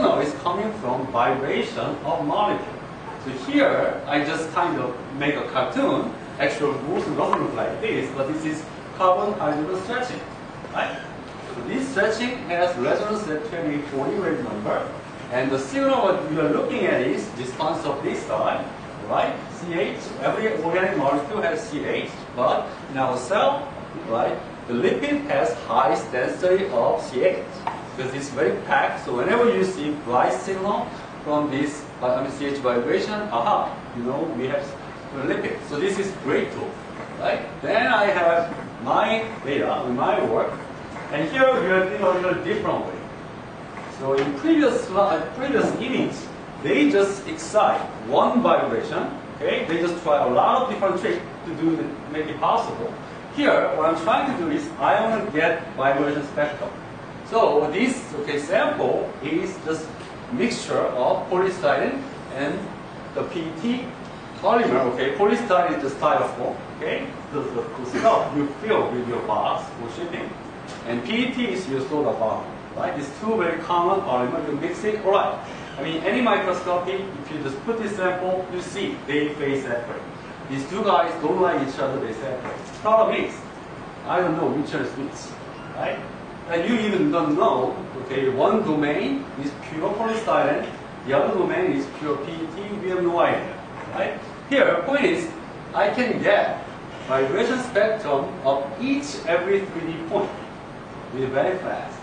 signal is coming from vibration of molecule. So here, I just kind of make a cartoon. Actual motion doesn't look like this, but this is carbon-hydrogen stretching, right? So this stretching has resonance at 2040 wave number, and the signal what we are looking at is response of this side, right? CH. Every organic molecule has CH, but in our cell, right, the lipid has highest density of CH because it's very packed. So whenever you see bright signal from this CH vibration, aha, you know we have lipid. So this is great tool, right? Then I have my data, my work, and here we are doing a different way. So in previous image, they just excite one vibration. Okay, they just try a lot of different tricks to make it possible. Here, what I'm trying to do is I want to get vibration spectrum. So this sample is just mixture of polystyrene and the PET polymer. Okay, polystyrene is the styrofoam. Okay, the stuff you fill with your box for shipping, and PET is your soda bottle. Right, these two very common polymer. You mix it. All right. I mean, any microscopy, if you just put this sample, you see they phase separate. These two guys don't like each other, they separate. Problem is, I don't know which is which, right? And you even don't know, okay, one domain is pure polystyrene, the other domain is pure PET, we have no idea, right? Here, point is, I can get vibration spectrum of every 3D point with very fast.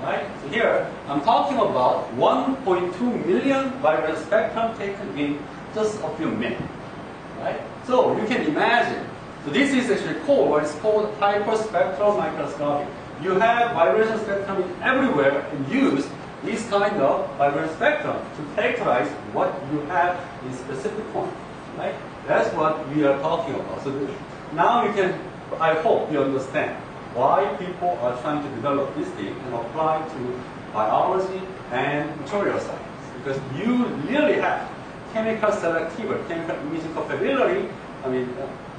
Right? So here, I'm talking about 1.2 million vibration spectrum taken in just a few minutes. Right? So you can imagine. So this is actually called what is called hyperspectral microscopy. You have vibration spectrum everywhere and use this kind of vibration spectrum to characterize what you have in specific point. Right? That's what we are talking about. So now you can, I hope you understand why people are trying to develop this thing and apply to biology and material science. Because you really have chemical selectivity, chemical imaging capability, I mean,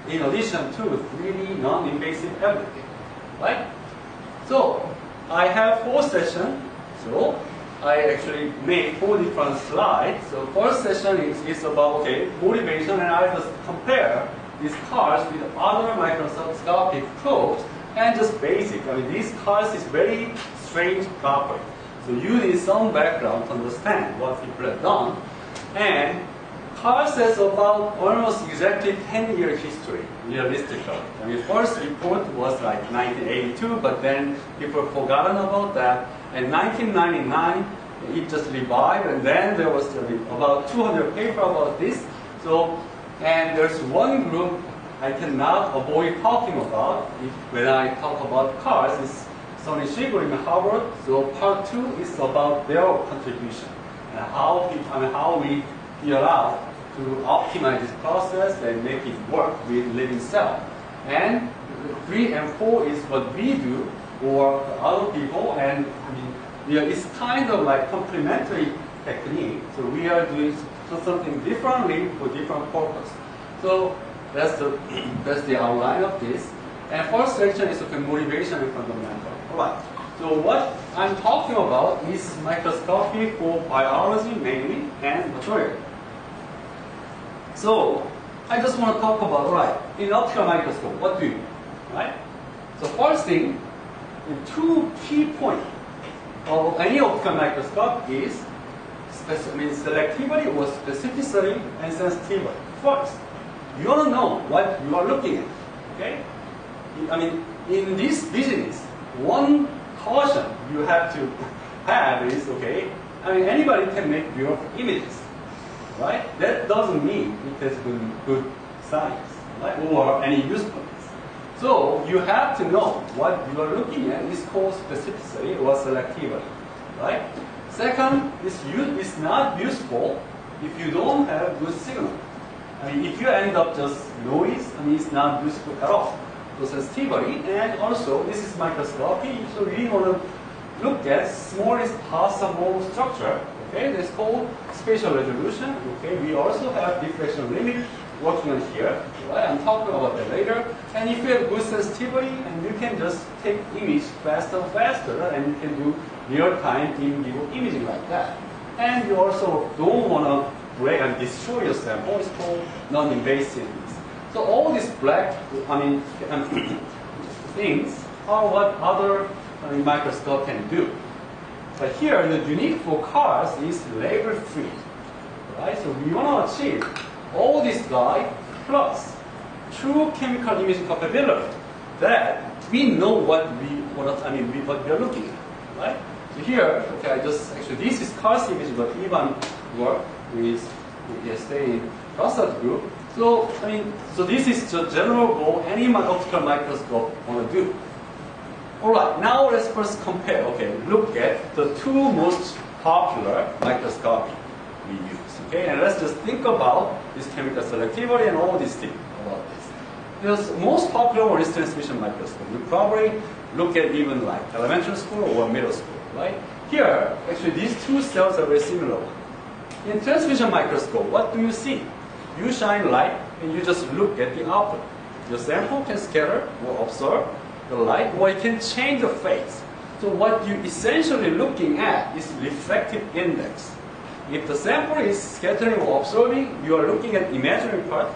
in addition to 3D non-invasive everything, right? So, I have 4 sessions, so I actually made 4 different slides. So, first session is about, motivation, and I just compare these cars with other microscopic probes. And just basic. I mean, these cars is very strange property. So you need some background to understand what people have done. And cars has about almost exactly 10-year history, realistically. I mean, first report was like 1982, but then people forgotten about that. And 1999, it just revived, and then there was about 200 papers about this. So, and there's one group I cannot avoid talking about when I talk about cars. Is Sonny Shiger in Harvard. So part 2 is about their contribution and how we figure out to optimize this process and make it work with living cell. And 3 and 4 is what we do or other people, and it's kind of like complementary technique. So we are doing something differently for different purpose. So that's the outline of this. And first section is motivation and fundamental. Alright. So what I'm talking about is microscopy for biology mainly and material. So I just want to talk about, in optical microscope, what do you do? Right? So first thing, the 2 key points of any optical microscope is selectivity or specificity and sensitivity. First, you want to know what you are looking at. Okay? I mean, in this business, one caution you have to have is, anybody can make beautiful images, right? That doesn't mean it has good science, right? Or any usefulness. So you have to know what you are looking at is called specificity or selectivity, right? Second, it's not useful if you don't have good signal. I mean, if you end up just noise, it's not useful at all. So sensitivity, and also this is microscopy, so we want to look at smallest possible structure. Okay, that's called spatial resolution. Okay, we also have diffraction limit working on here. Right, I'm talking about that later. And if you have good sensitivity, and you can just take image faster and faster, and you can do real-time in vivo imaging like that. And you also don't want to break and destroy your sample. It's called non-invasiveness. So all these black, things are what other microscope can do. But here, the unique for cars is label-free, right? So we want to achieve all this guy plus true chemical imaging capability that we know what we are looking at, right? So here, okay, this is cars imaging, but even work with yesterday Russell group. So so this is the general goal any optical microscope want to do. All right, now let's first compare. Okay, look at the two most popular microscopy we use. Okay, and let's just think about this chemical selectivity and all these things about this. The most popular one is transmission microscope. You probably look at even like elementary school or middle school, right? Here, actually, these two cells are very similar. In transmission microscope, what do you see? You shine light and you just look at the output. Your sample can scatter or absorb the light, or it can change the phase. So what you're essentially looking at is refractive index. If the sample is scattering or absorbing, you are looking at imaginary part.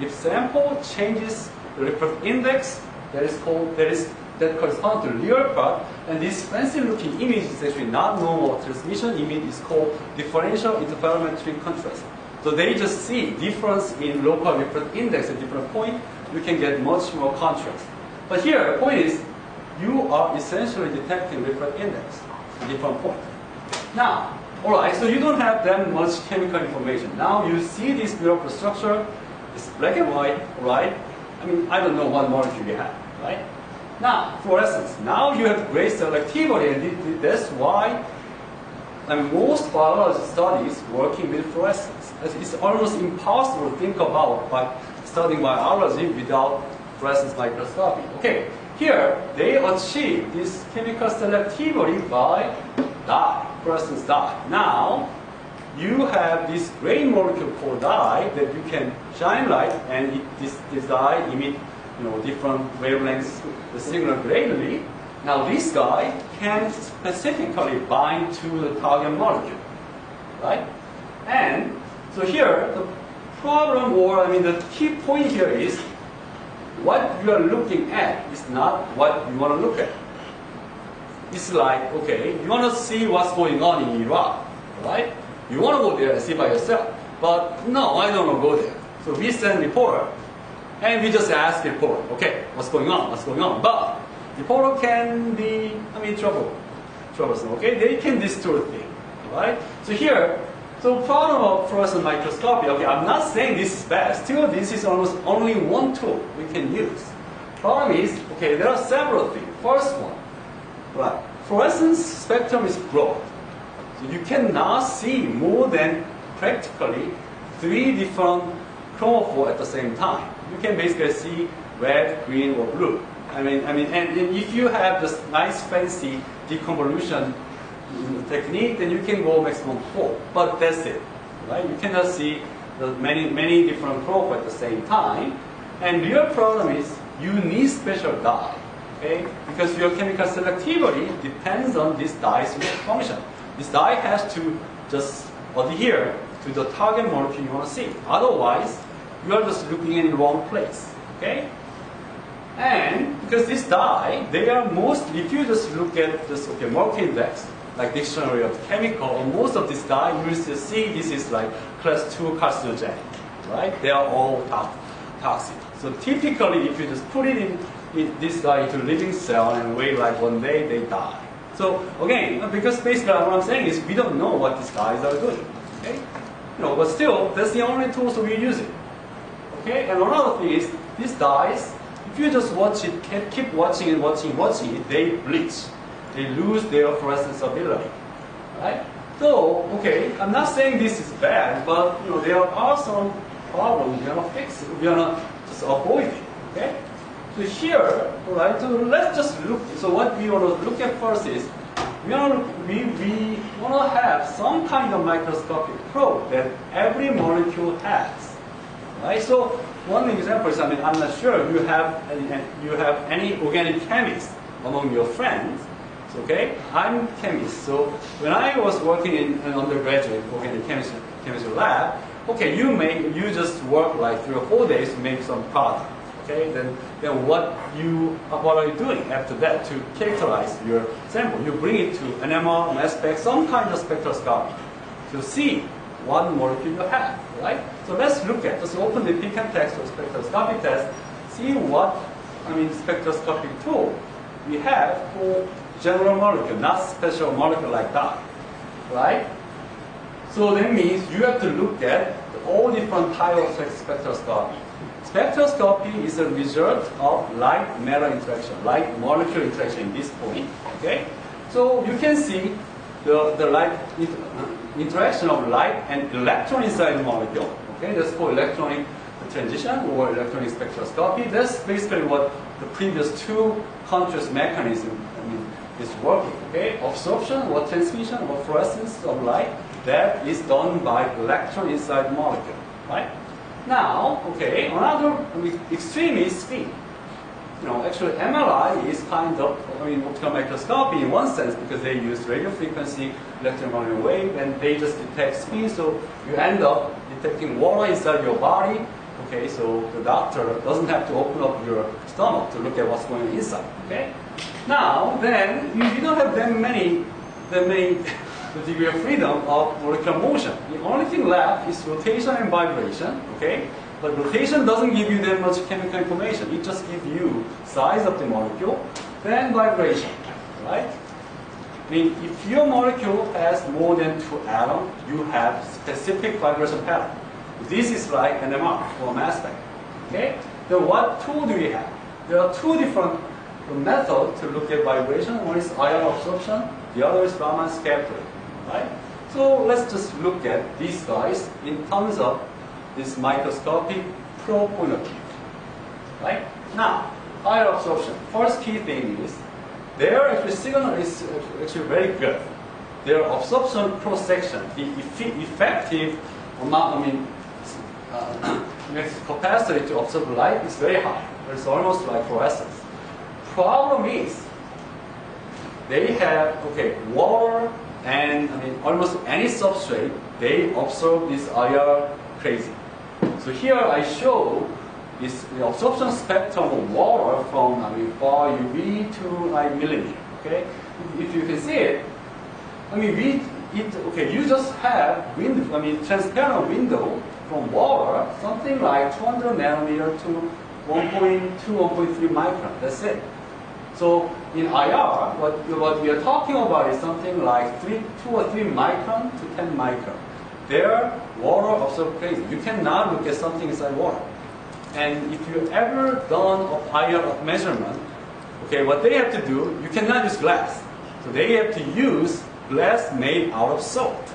If sample changes the refractive index, that corresponds to real part, and this fancy looking image is actually not normal transmission image. Is called differential interferometric contrast. So they just see difference in local refractive index at different point. You can get much more contrast. But here, the point is, you are essentially detecting refractive index at different point. Now, all right, so you don't have that much chemical information. Now you see this beautiful structure. It's black and white, right? I don't know what molecule you have, right? Now, fluorescence. Now you have great selectivity, and that's why most biology studies working with fluorescence. It's almost impossible to think about studying biology without fluorescence microscopy. Okay, here they achieve this chemical selectivity by dye, fluorescence dye. Now, you have this gray molecule called dye that you can shine light, and this dye emit different wavelengths, the signal greatly. Now this guy can specifically bind to the target molecule, right? And so here the problem, or the key point here is what you are looking at is not what you want to look at. It's like, okay, you want to see what's going on in Iraq, right? You want to go there and see by yourself. But no, I don't want to go there. So we send reporter, and we just ask the reporter, okay, what's going on? What's going on? But reporter can be, troublesome, okay? They can distort things, right? So here, so problem of fluorescent microscopy, okay, I'm not saying this is bad. Still, this is almost only one tool we can use. Problem is, okay, there are several things. First one, right, fluorescence spectrum is broad. So you cannot see more than practically 3 different chromophore at the same time. You can basically see red, green, or blue. And if you have this nice fancy deconvolution technique, then you can go maximum 4. But that's it, right? You cannot see the many different chromophore at the same time. And real problem is you need special dye, okay? Because your chemical selectivity depends on this dye's function. This dye has to just adhere to the target molecule you want to see. Otherwise, you are just looking in the wrong place, okay? And because this dye, they are mostly, if you just look at this, okay, molecule index, like dictionary of chemical, most of this dye, you will still see this is like class 2 carcinogenic, right? They are all toxic. So typically, if you just put it in this dye into living cell and wait like one day, they die. So again, because basically what I'm saying is we don't know what these dyes are doing, okay? But still, that's the only tools we use it. Okay, and another thing is, these dyes, if you just watch it, keep watching it, they bleach. They lose their fluorescence ability, right? So, okay, I'm not saying this is bad, but there are some problems. We're gonna fix it. We're gonna just avoid it. Okay. So here, all right. So let's just look. So what we want to look at first is we want to have some kind of microscopic probe that every molecule has, right? So one example is, I'm not sure you have any organic chemist among your friends. So, okay, I'm chemist. So when I was working in an undergraduate organic chemistry lab, okay, you just work like 3 or 4 days to make some product. Okay, then what are you doing after that to characterize your sample? You bring it to NMR, mass spec, some kind of spectroscopy to see what molecule you have, right? So let's look at, just open the pick and text or spectroscopy test, see what, spectroscopic tool we have for general molecule, not special molecule like that, right? So that means you have to look at all different types of spectroscopy. Spectroscopy is a result of light-matter interaction, light-molecule interaction in this point, okay? So you can see the light interaction of light and electron inside the molecule, okay? That's called electronic transition or electronic spectroscopy. That's basically what the previous two contrast mechanism is working, okay? Absorption or transmission or fluorescence of light, that is done by electron inside the molecule, right? Now, okay, another extreme is speed. Actually MLI is kind of, optical microscopy in one sense because they use radio frequency, electromagnetic wave, and they just detect speed, so you end up detecting water inside your body. Okay, so the doctor doesn't have to open up your stomach to look at what's going on inside. Okay, now then you don't have that many the degree of freedom of molecular motion. The only thing left is rotation and vibration. Okay, but rotation doesn't give you that much chemical information. It just gives you size of the molecule, then vibration, right? If your molecule has more than 2 atoms, you have specific vibration pattern. This is like NMR or mass spec. Okay? Then what tool do we have? There are 2 different methods to look at vibration. One is ion absorption, the other is Raman scattering. Right? So let's just look at these guys in terms of this microscopic probe point of view. Right? Now, ion absorption. First key thing is their actually signal is actually very good. Their absorption cross section, the effective amount, capacity to absorb light is very high. It's almost like fluorescence. Problem is, they have water and almost any substrate. They absorb this IR crazy. So here I show is the absorption spectrum of water from far UV to millimeter. Okay, if you can see it, you just have transparent window from water, something like 200 nanometer to 1.2, 1.3 micron. That's it. So in IR, what we are talking about is something like 2 or 3 micron to 10 micron. Their water absorb crazy. You cannot look at something inside water. And if you ever done a IR measurement, what they have to do, you cannot use glass. So they have to use glass made out of salt,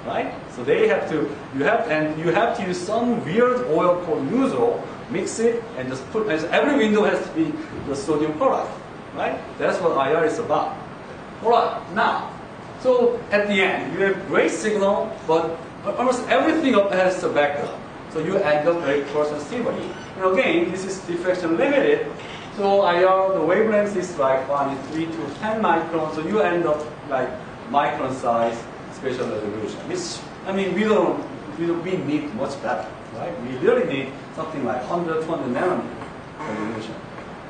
right? So you have to use some weird oil called Nuzol, mix it, and just put. And every window has to be the sodium chloride, right? That's what IR is about. All right, now, so at the end, you have great signal, but almost everything has a backup. So you end up very coarse and silvery. And again, this is diffraction limited. So IR, the wavelength is like 3 to 10 microns. So you end up like micron size spatial resolution. Which we need much better, right? We really need something like 100, 200 nanometer resolution.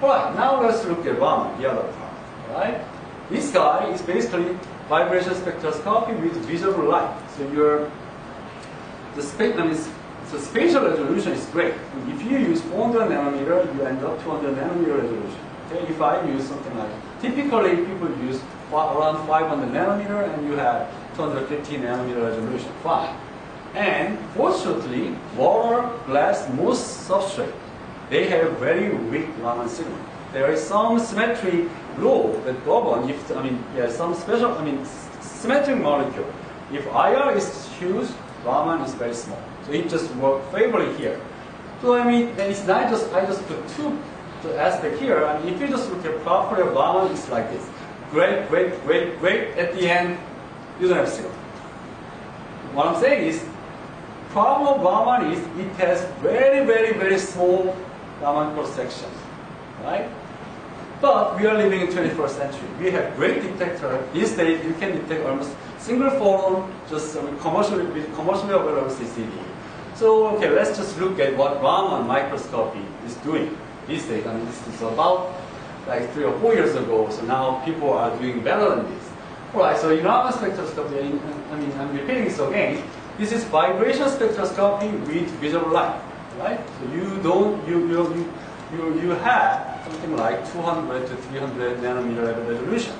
All right, now let's look at Raman, the other part. All right, this guy is basically vibration spectroscopy with visible light. So the spatial resolution is great. If you use 400 nanometer, you end up 200 nanometer resolution. Okay, if I use something like, typically people use around 500 nanometer and you have 250 nanometer resolution, fine. And fortunately, water, glass, most substrate, they have very weak Raman signal. There is some symmetry law that govern if, some special, symmetric molecule. If IR is huge, Raman is very small. So it just works favorably here. So it's not just, I just put 2 aspects here. If you just look at property of Raman, it's like this. Great, great, great, great. At the end, you don't have signal. What I'm saying is, problem of Raman is it has very, very, very small Raman cross section, right? But we are living in 21st century. We have great detector. These days, you can detect almost single photon, just commercially available CCD. So, okay, let's just look at what Raman microscopy is doing these days. I mean, this is about like 3 or 4 years ago. So now people are doing better than this. All right. So in Raman spectroscopy, I'm repeating this again. This is vibration spectroscopy with visible light, right? So you have something like 200 to 300 nanometer level resolution.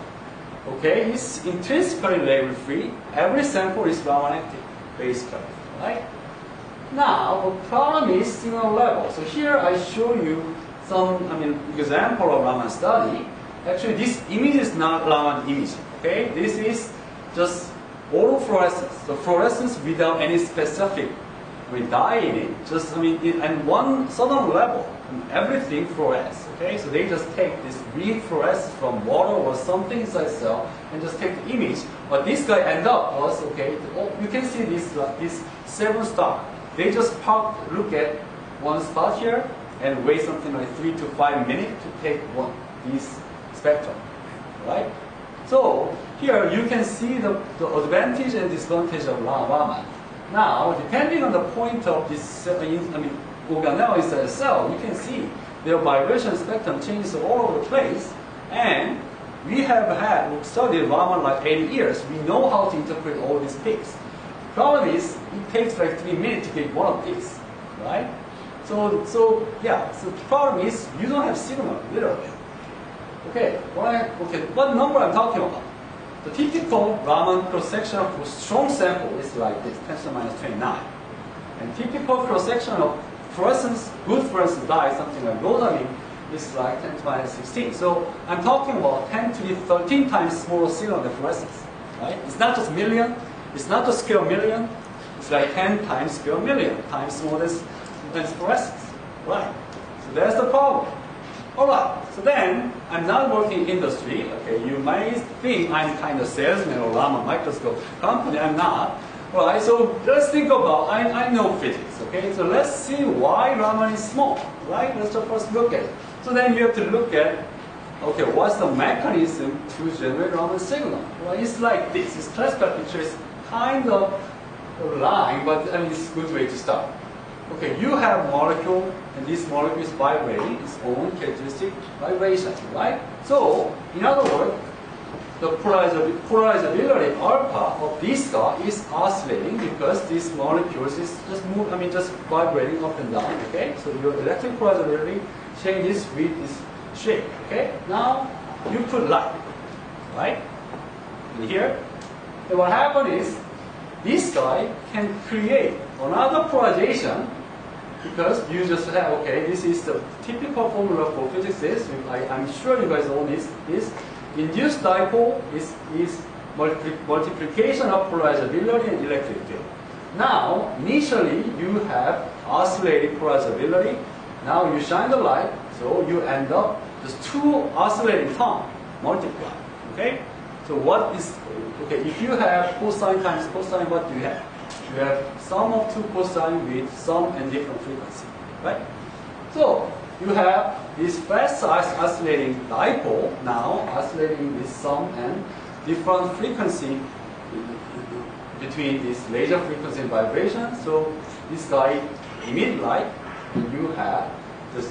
Okay, it's intrinsically label free. Every sample is Raman active, basically, right? Now, the problem is signal level. So here I show you some, example of Raman study. Actually, this image is not Raman image. Okay, this is just autofluorescence. So fluorescence without any specific, dye in it. Just, and one certain level, everything fluoresces. Okay, so they just take this weak fluorescence from water or something inside cell and just take the image. But this guy end up was okay. You can see this 7 star. They just look at one spot here and wait something like 3 to 5 minutes to take this spectrum, right? So here you can see the advantage and disadvantage of Raman. Now, depending on the point of this, organelle inside a cell, you can see their vibration spectrum changes all over the place. And we have studied Raman like 80 years. We know how to interpret all these peaks. Problem is, it takes like 3 minutes to get one of these, right? So the problem is you don't have signal, literally. Okay, what number I'm talking about? The typical Raman cross-section of strong sample is like this, 10 to the minus 29. And typical cross-section of fluorescence, good fluorescence dye, something like rhodamine, is like 10 to the minus 16. So I'm talking about 10 to the 13 times smaller signal than fluorescence, right? It's not just million. It's not a square million. It's like 10 times square million times smaller than fluorescence, right? So that's the problem. All right. So then I'm not working in industry. Okay, you might think I'm kind of salesman or Raman microscope company. I'm not. All right. So let's think about. I know physics. Okay. So let's see why Raman is small. Right. Let's just first look at it. So then you have to look at. Okay, what's the mechanism to generate Raman signal? Well, it's like this. This classical picture is kind of a line, but it's a good way to start. Okay, you have molecule, and this molecule is vibrating its own characteristic vibration, right? So, in other words, the polarizability alpha of this guy is oscillating because this molecule is just vibrating up and down. Okay, so your electric polarizability changes with this shape. Okay, now you put light, right? And here, and what happens is this guy can create another polarization because you just have, okay, this is the typical formula for physics is, I'm sure you guys know this, induced dipole is multiplication of polarizability and electric field. Now, initially you have oscillating polarizability. Now you shine the light, so you end up just 2 oscillating terms multiply, okay? So what is, okay, if you have cosine times cosine, what do you have? You have sum of 2 cosine with sum and different frequency, right? So you have this fast oscillating dipole now oscillating with sum and different frequency between this laser frequency and vibration. So this guy emit light, and you have the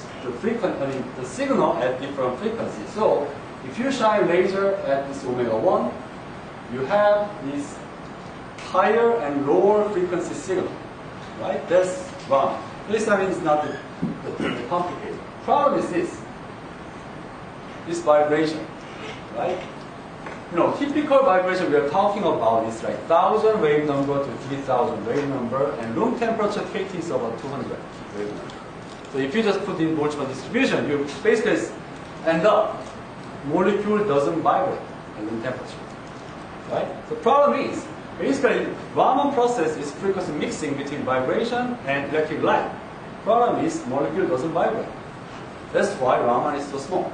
signal at different frequencies. So if you shine laser at this omega 1, you have this higher and lower frequency signal, right? That's wrong. This is not the complicated. Problem is this vibration, right? Typical vibration we are talking about is like 1,000 wave number to 3,000 wave number, and room temperature KT is about 200 wave number. So if you just put in Boltzmann distribution, you basically end up molecule doesn't vibrate at room temperature, right? The problem is basically Raman process is frequency mixing between vibration and electric light. Problem is molecule doesn't vibrate. That's why Raman is so small,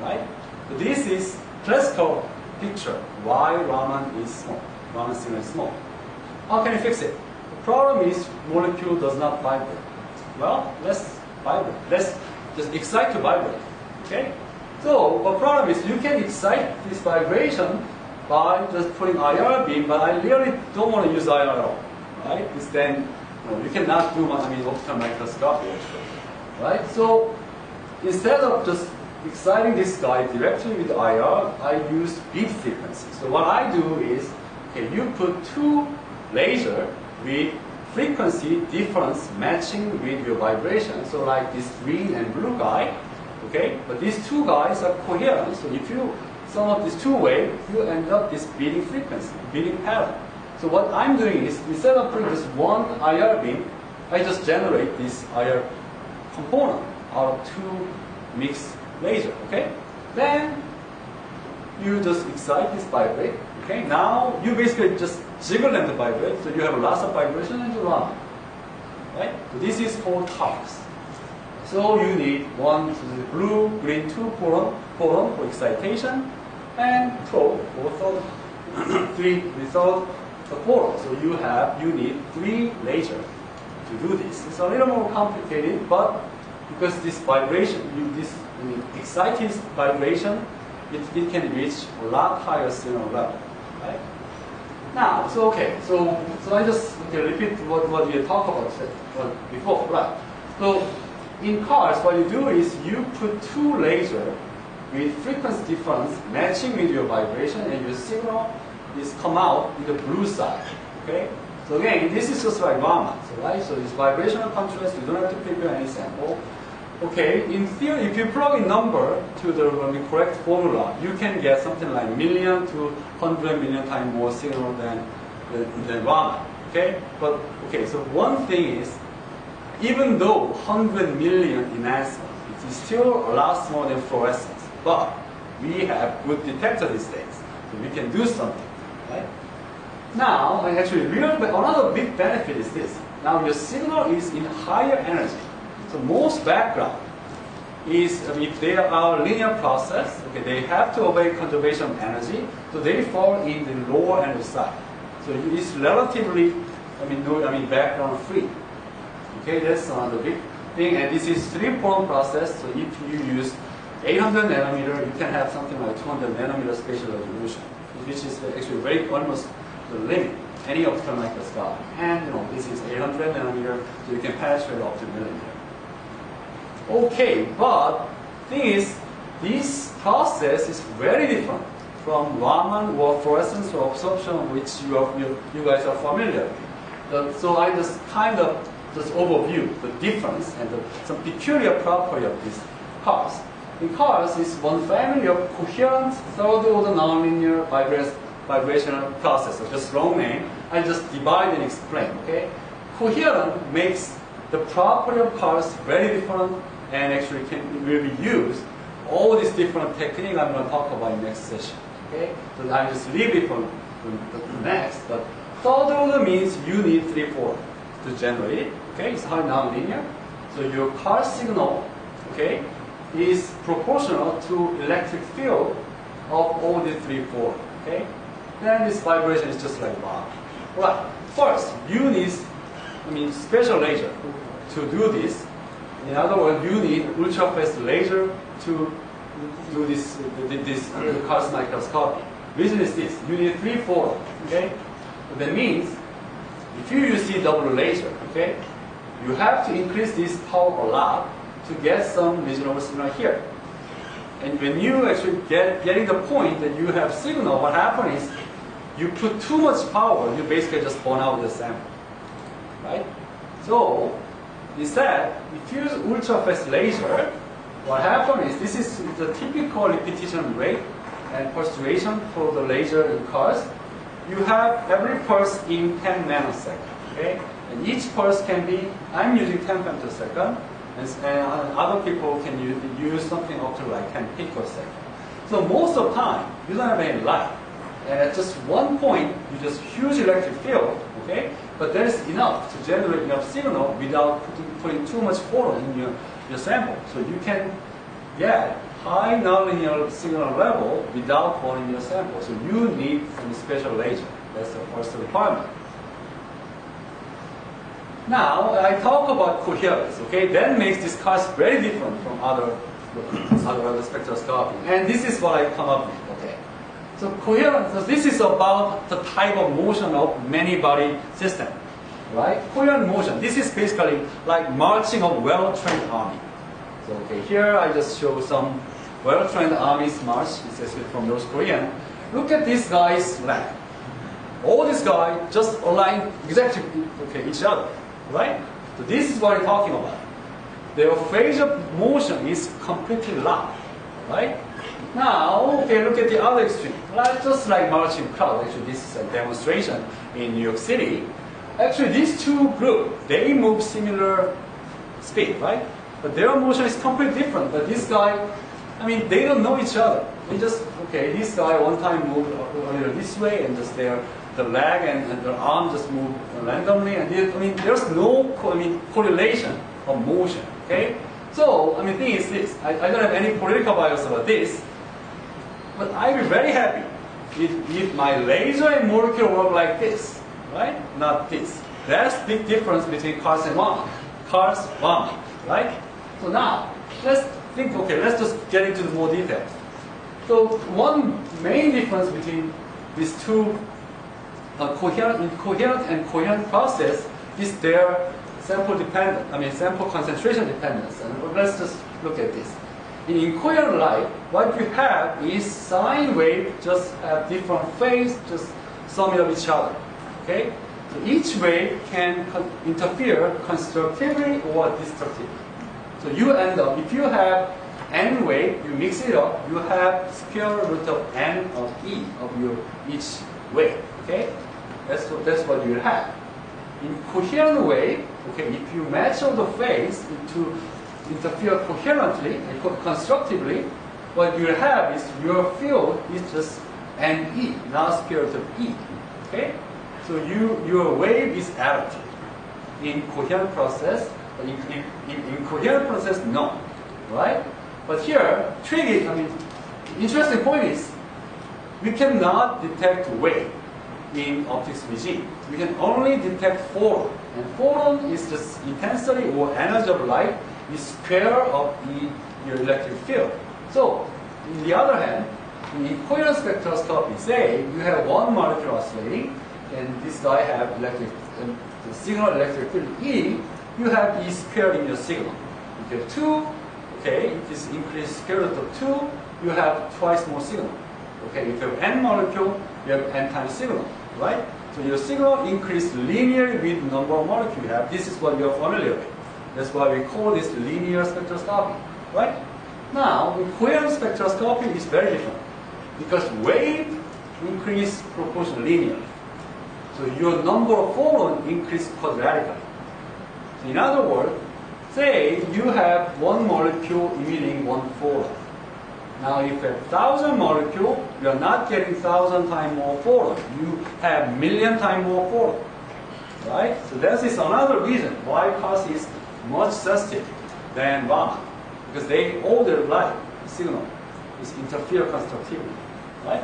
right? So this is classical picture why Raman is small. Raman signal is small. How can you fix it? The problem is molecule does not vibrate. Well, let's vibrate. Let's just excite to vibrate. Okay? So the problem is you can excite this vibration by just putting IR beam, but I really don't want to use IR at all, right? Because then you cannot do optical microscopy actually, right? So instead of just exciting this guy directly with IR, I use beat frequency. So what I do is, okay, you put two lasers with frequency difference matching with your vibration. So like this green and blue guy, okay? But these two guys are coherent. So if you sum up these two waves, you end up this beating frequency, beating pattern. So what I'm doing is, instead of putting just one IR beam, I just generate this IR component out of two mixed lasers, okay? Then you just excite this vibrate, okay? Now you basically just jiggle them to vibrate, so you have lots of vibration and you run, right? So this is called TARS. So you need one blue, green, two photon for excitation, and 12 for third, three without the photon. So you need three lasers to do this. It's a little more complicated, but because this vibration, excited vibration, it can reach a lot higher signal level, right? Now, so I just repeat what we talked about before, right? So in cars, what you do is you put two lasers with frequency difference matching with your vibration, and your signal is come out with the blue side, okay? So again, this is just like Raman, right? So this vibrational contrast, you don't have to prepare any sample. Okay, in theory, if you plug in number to the correct formula, you can get something like million to 100 million times more signal than Raman. Okay, but okay, so one thing is, even though 100 million enhancement, it is still a lot more than fluorescence. But we have good detector these days, so we can do something, right? Now, actually, another big benefit is this. Now your signal is in higher energy. So most background is, if they are linear process, okay, they have to obey conservation of energy, so they fall in the lower energy side. So it's relatively, background free. Okay, that's another big thing, and this is three-photon process. So if you use 800 nanometer, you can have something like 200 nanometer spatial resolution, which is actually almost the limit. Any optical microscope, and this is 800 nanometer, so you can penetrate up to millimeter. Okay, but thing is, this process is very different from Raman or fluorescence or absorption, which you guys are familiar with. So I just kind of overview the difference and some peculiar property of these cars. In cars, is one family of coherent third-order nonlinear vibrational process. So just wrong name. I just divide and explain. Okay, coherent makes the property of cars very different, and actually will be used all these different techniques I'm going to talk about in next session. Okay, so I just leave it for the next. But third order means you need 3/4 to generate it. Okay, it's high nonlinear. So your car signal, okay, is proportional to electric field of all the 3/4. Okay, then this vibration is just like Bob. Right. First, you need special laser to do this. In other words, you need ultra-fast laser to do this Coherent microscopy. Reason is this: you need 3 photons. Okay, so that means if you use CW laser, okay, you have to increase this power a lot to get some reasonable signal here. And when you actually getting the point that you have signal, what happens is you put too much power, you basically just burn out the sample, right? So instead, if you use ultra-fast laser, what happens is, this is the typical repetition rate and pulse duration for the laser in cars. You have every pulse in 10 nanoseconds, okay? And each pulse can be, I'm using 10 femtosecond, and other people can use something up to like 10 picosecond. So most of the time, you don't have any light. And at just one point, you just huge electric field, okay? But there's enough to generate enough signal without putting too much photon in your sample. So you can get high nonlinear signal level without burning your sample. So you need some special laser. That's the first requirement. Now, I talk about coherence, okay? That makes this cars very different from other spectroscopy. And this is what I come up with. Okay. So coherent. So this is about the type of motion of many body system, right? Coherent motion. This is basically like marching of well-trained army. So okay, here I just show some well-trained army's march. This is from North Korean. Look at this guy's leg. All these guys just align exactly each other, right? So this is what we're talking about. Their phase of motion is completely locked, right? Now, okay, look at the other extreme. Like, just like marching crowd. Actually, this is a demonstration in New York City. Actually, these two groups, they move similar speed, right? But their motion is completely different. But this guy, I mean, they don't know each other. They just, okay, this guy one time moved this way, and just the leg and the arm just move randomly. And I mean, there's no correlation of motion. Okay, so I mean, thing is this. I don't have any political bias about this, but I'd be very happy if my laser and molecule work like this, right? Not this. That's the big difference between cars and Raman. Cars, Raman, right? So now let's think. Okay, let's just get into the more details. So one main difference between these two coherent and coherent process is their sample dependent, sample concentration dependence. And let's just look at this. In incoherent light, what you have is sine wave just have different phase, just summing of each other. Okay? So each wave can interfere constructively or destructively. So you end up, if you have n wave, you mix it up, you have square root of n of e of your each wave. Okay? That's what you have. In coherent wave, okay, if you match all the phase to interfere coherently and constructively, what you have is your field is just NE, not square root of E. Okay? So your wave is additive. In coherent process, in coherent process, no. Right? But here, tricky, interesting point is, we cannot detect wave in optics regime. We can only detect photon. And photon is just intensity or energy of light is square of your electric field. So, on the other hand, in coherent spectroscopy, say you have one molecule oscillating, and this guy have the signal electric field E, you have E squared in your signal. You have 2, okay, it is increased square root of 2, you have twice more signal. Okay, if you have n molecule, you have n times signal, right? So your signal increased linearly with the number of molecules you have. This is what you are familiar with. That's why we call this linear spectroscopy, right? Now, in coherent spectroscopy is very different because wave increase proportion linearly. So your number of photons increase quadratically. So in other words, say you have one molecule emitting one photon. Now, if you have 1,000 molecules, you are not getting 1,000 times more photon. You have million times more photon, right? So that is another reason why cos is much sensitive than Raman, because they all their light signal is interfere constructively, right?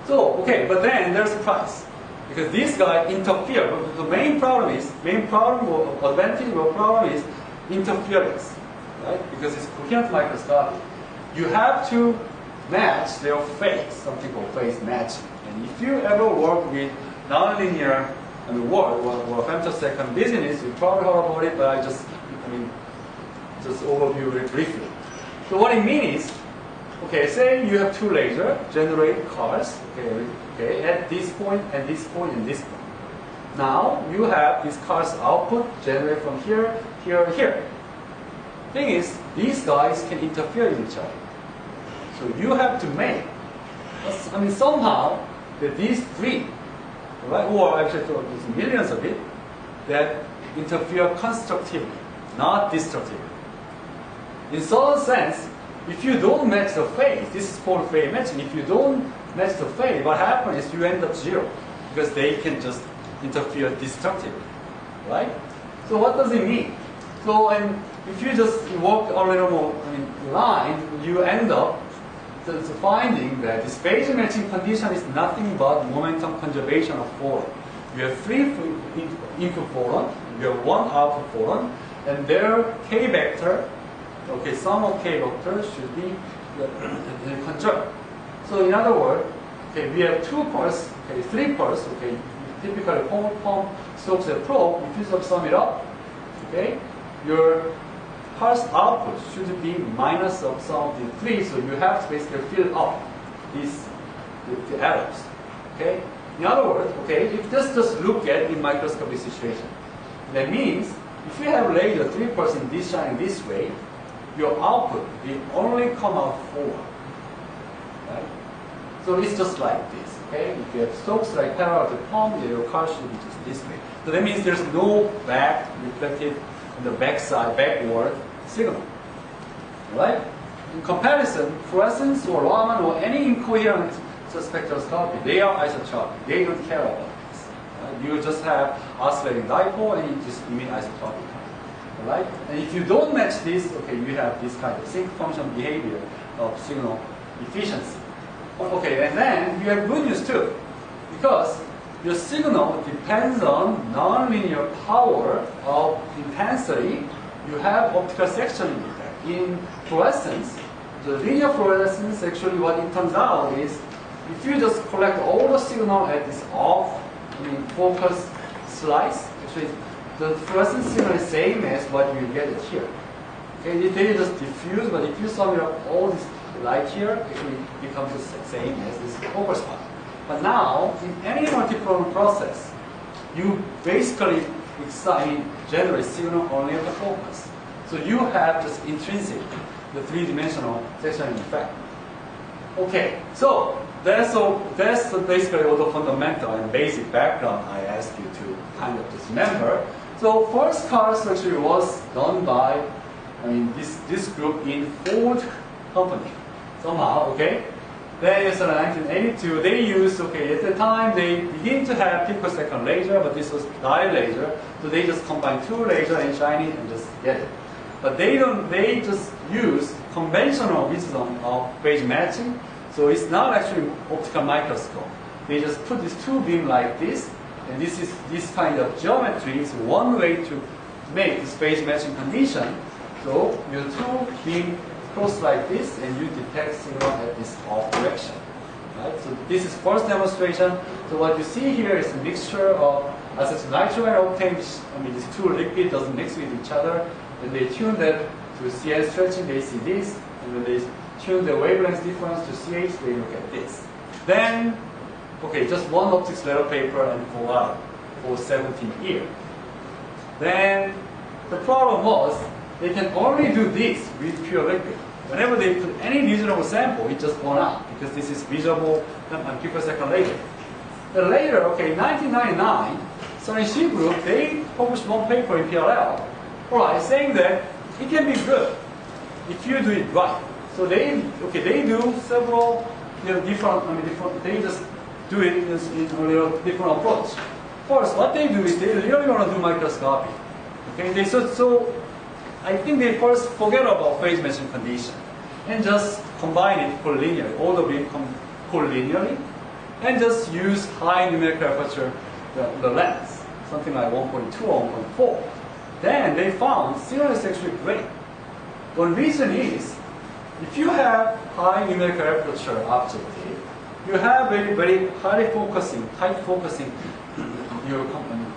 So okay, but then there's a price because this guy interfere. The main problem or advantage or problem is interference, right? Because it's coherent microscopy. You have to match their phase, something called phase matching. And if you ever work with nonlinear or femtosecond business, you probably heard about it, but I just overview it briefly. So what it means is, okay, say you have two lasers, generate cars, okay, at this point and this point and this point. Now you have this car's output generate from here, here, and here. Thing is, these guys can interfere with each other. So you have to make, somehow that these three, right, or actually there's millions of it, that interfere constructively, not destructively. In some sense, if you don't match the phase, this is called phase matching. If you don't match the phase, what happens is you end up zero because they can just interfere destructively, right? So what does it mean? So if you just walk a little more line, you end up finding that this phase matching condition is nothing but momentum conservation of photon. You have 3 input photon, you have 1 output photon, and their k vector okay, sum of k vectors should be conserved. So in other words, okay, we have 2 pulse, okay, 3 pulse, okay, typically pump, Stokes and probe. If you just sum it up, okay, your pulse output should be minus of sum of the 3, so you have to basically fill up these the atoms. Okay? In other words, okay, if just look at in microscopy situation, that means if you have laser 3% this shining this way, your output will only come out forward. Right? So it's just like this. Okay? If you have Stokes like parallel to pump, your car should be just this way. So that means there's no back reflected on the back side, backward signal. Right? In comparison, fluorescence or Raman or any incoherent spectroscopy, they are isotropic. They don't care about this. Right? You just have oscillating dipole and you just emit isotropic. Right? And if you don't match this, okay, you have this kind of sync function behavior of signal efficiency. Okay, and then you have good news too, because your signal depends on nonlinear power of intensity. You have optical sectioning effect. In fluorescence, the linear fluorescence, actually what it turns out is, if you just collect all the signal at this focus slice, actually the fluorescence signal is same as what you get it here. Okay, they just diffuse, but if you sum it up all this light here, actually it becomes the same as this focus spot. But now, in any multiphoton process, you basically generate signal only at the focus. So you have this intrinsic, the three-dimensional sectioning effect. Okay, so that's basically all the fundamental and basic background I asked you to kind of just remember. So first cars actually was done by, this group in Ford company somehow, okay? Then in 1982, they used, okay, at the time they begin to have picosecond laser, but this was dye laser, so they just combine 2 lasers and shine it and just get it. But they just use conventional wisdom of phase matching, so it's not actually optical microscope. They just put this 2 beam like this, and this kind of geometry is one way to make this phase matching condition. So your 2 beam cross like this, and you detect signal at this off direction. Right? So this is first demonstration. So what you see here is a mixture of acetonitrile and octane. These 2 liquids doesn't mix with each other. When they tune that to CN stretching, they see this. And when they tune the wavelength difference to CH, they look at this. Then, okay, just one optics letter paper and go out for 17 years. Then the problem was they can only do this with pure liquid. Whenever they put any reasonable sample, it just won't out because this is visible and picosecond laser. Then later, okay, 1999, Sunny Shi group, they published one paper in PLL, alright, saying that it can be good if you do it right. So they do several different, they just do it in a little different approach. First, what they do is they really want to do microscopy. Okay, so I think they first forget about phase matching condition and just combine it collinearly, all the beam come collinearly, and just use high numerical aperture the lens, something like 1.2 or 1.4. Then they found signal is actually great. One reason is, if you have high numerical aperture objective, you have very, very highly focusing, tight focusing, your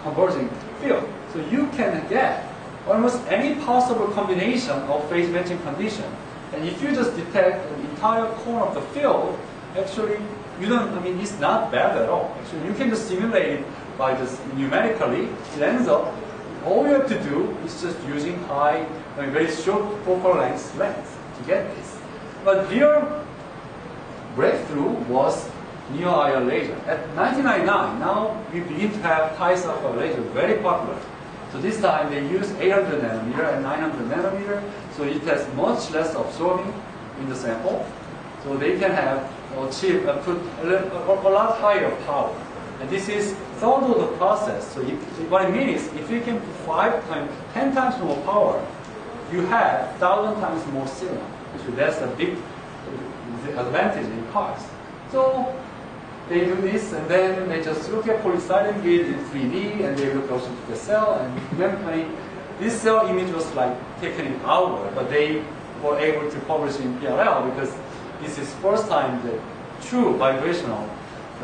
converging field. So you can get almost any possible combination of phase matching condition. And if you just detect the entire corner of the field, actually, you don't, it's not bad at all. Actually, you can just simulate it by just numerically, it ends up, all you have to do is just using high, very short focal length lens to get this. But their breakthrough was near-IR laser. At 1999, now we begin to have high-sulfur laser, very popular. So this time they use 800 nanometer and 900 nanometer, so it has much less absorbing in the sample. So they can have put a lot higher power. And this is third of the process. So what it means is, if you can put 10 times more power, you have 1,000 times more signal. So that's a big advantage in cars. So they do this, and then they just look at polystyrene grid in 3D, and they look also to the cell. And remember, this cell image was like taken in hour, but they were able to publish in PRL because this is first time that true vibrational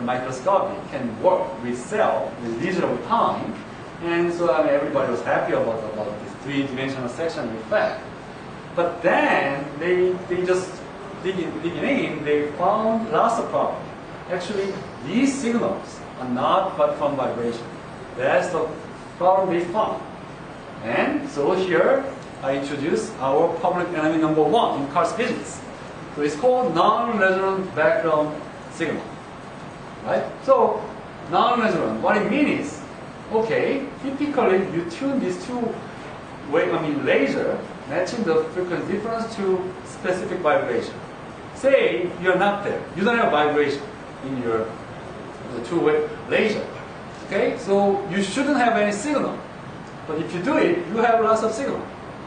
microscopy can work with cell with reasonable time. And so everybody was happy about this three-dimensional section effect. But then they just digging in, they found lots of problems. Actually, these signals are not but from vibration. That's the problem they found. And so here I introduce our public enemy number 1 in Carl's physics. So it's called non-resonant background signal. Right? So non-resonant, what it means is, okay, typically you tune these two laser matching the frequency difference to specific vibration. Say you're not there, you don't have vibration in your two-way laser. Okay, so you shouldn't have any signal. But if you do it, you have lots of signal.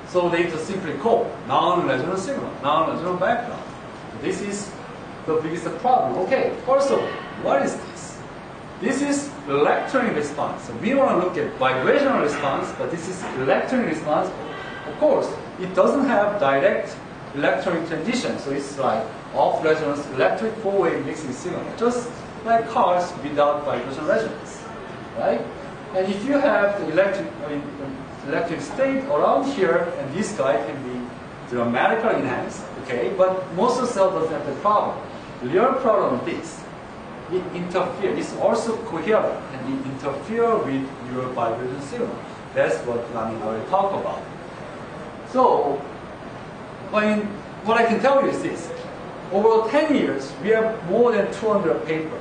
So they just simply call non-resonant signal, non-resonant background. This is the biggest problem. Okay, first of all, what is this? This is electronic response. So we want to look at vibrational response, but this is electronic response. Of course, it doesn't have direct electronic transition, so it's like off resonance electric four-way mixing signal, just like cars without vibration resonance, right? And if you have the electric state around here, and this guy can be dramatically enhanced, okay? But most of the cells doesn't have the problem. The real problem is this. It interferes. It's also coherent, and it interferes with your vibration signal. That's what I already talked about. So, what I can tell you is this. Over 10 years, we have more than 200 papers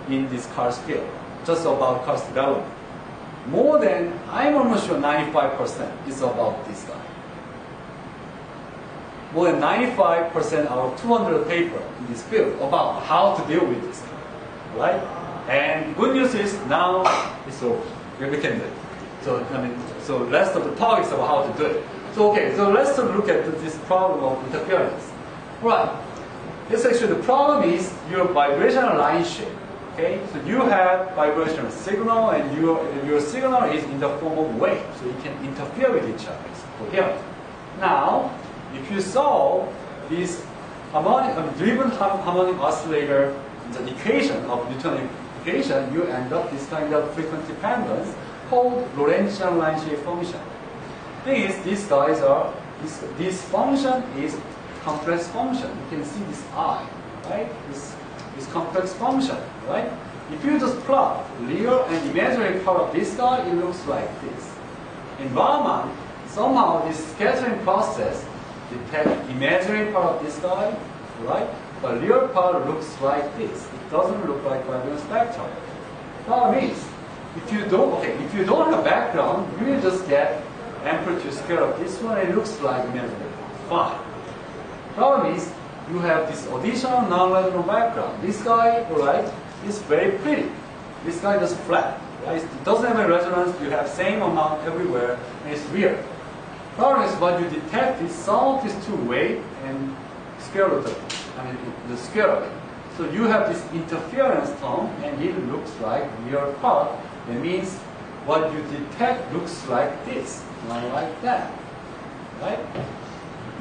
in this Carl's field, just about Carl's development. More than, I'm almost sure 95% is about this guy. More than 95% out of 200 papers in this field about how to deal with this guy, right? And good news is now it's over. We can do it. So rest of the talk is about how to do it. So okay, so let's look at this problem of interference. Right. This actually the problem is your vibrational line shape. Okay, so you have vibrational signal, and your signal is in the form of wave, so you can interfere with each other. It's coherent. Now, if you solve this driven harmonic oscillator, the equation of Newtonian equation, you end up this kind of frequency dependence called Lorentzian line shape function. These guys are this function is complex function. You can see this I, right? This complex function, right? If you just plot real and imaginary part of this guy, it looks like this. In Raman, somehow this scattering process detects imaginary part of this guy, right? But real part looks like this. It doesn't look like Vibrational Spectral. Problem is, if you don't have background, you will just get amplitude scale of this one, and it looks like imaginary. Fine. Problem is, you have this additional non-resonant background. This guy, right, is very pretty. This guy is flat. Right? It doesn't have a resonance. You have same amount everywhere, and it's weird. Problem is, what you detect is some of these two wave and square root of it. The square of it. So you have this interference term, and it looks like real part. That means what you detect looks like this, not like that. Right?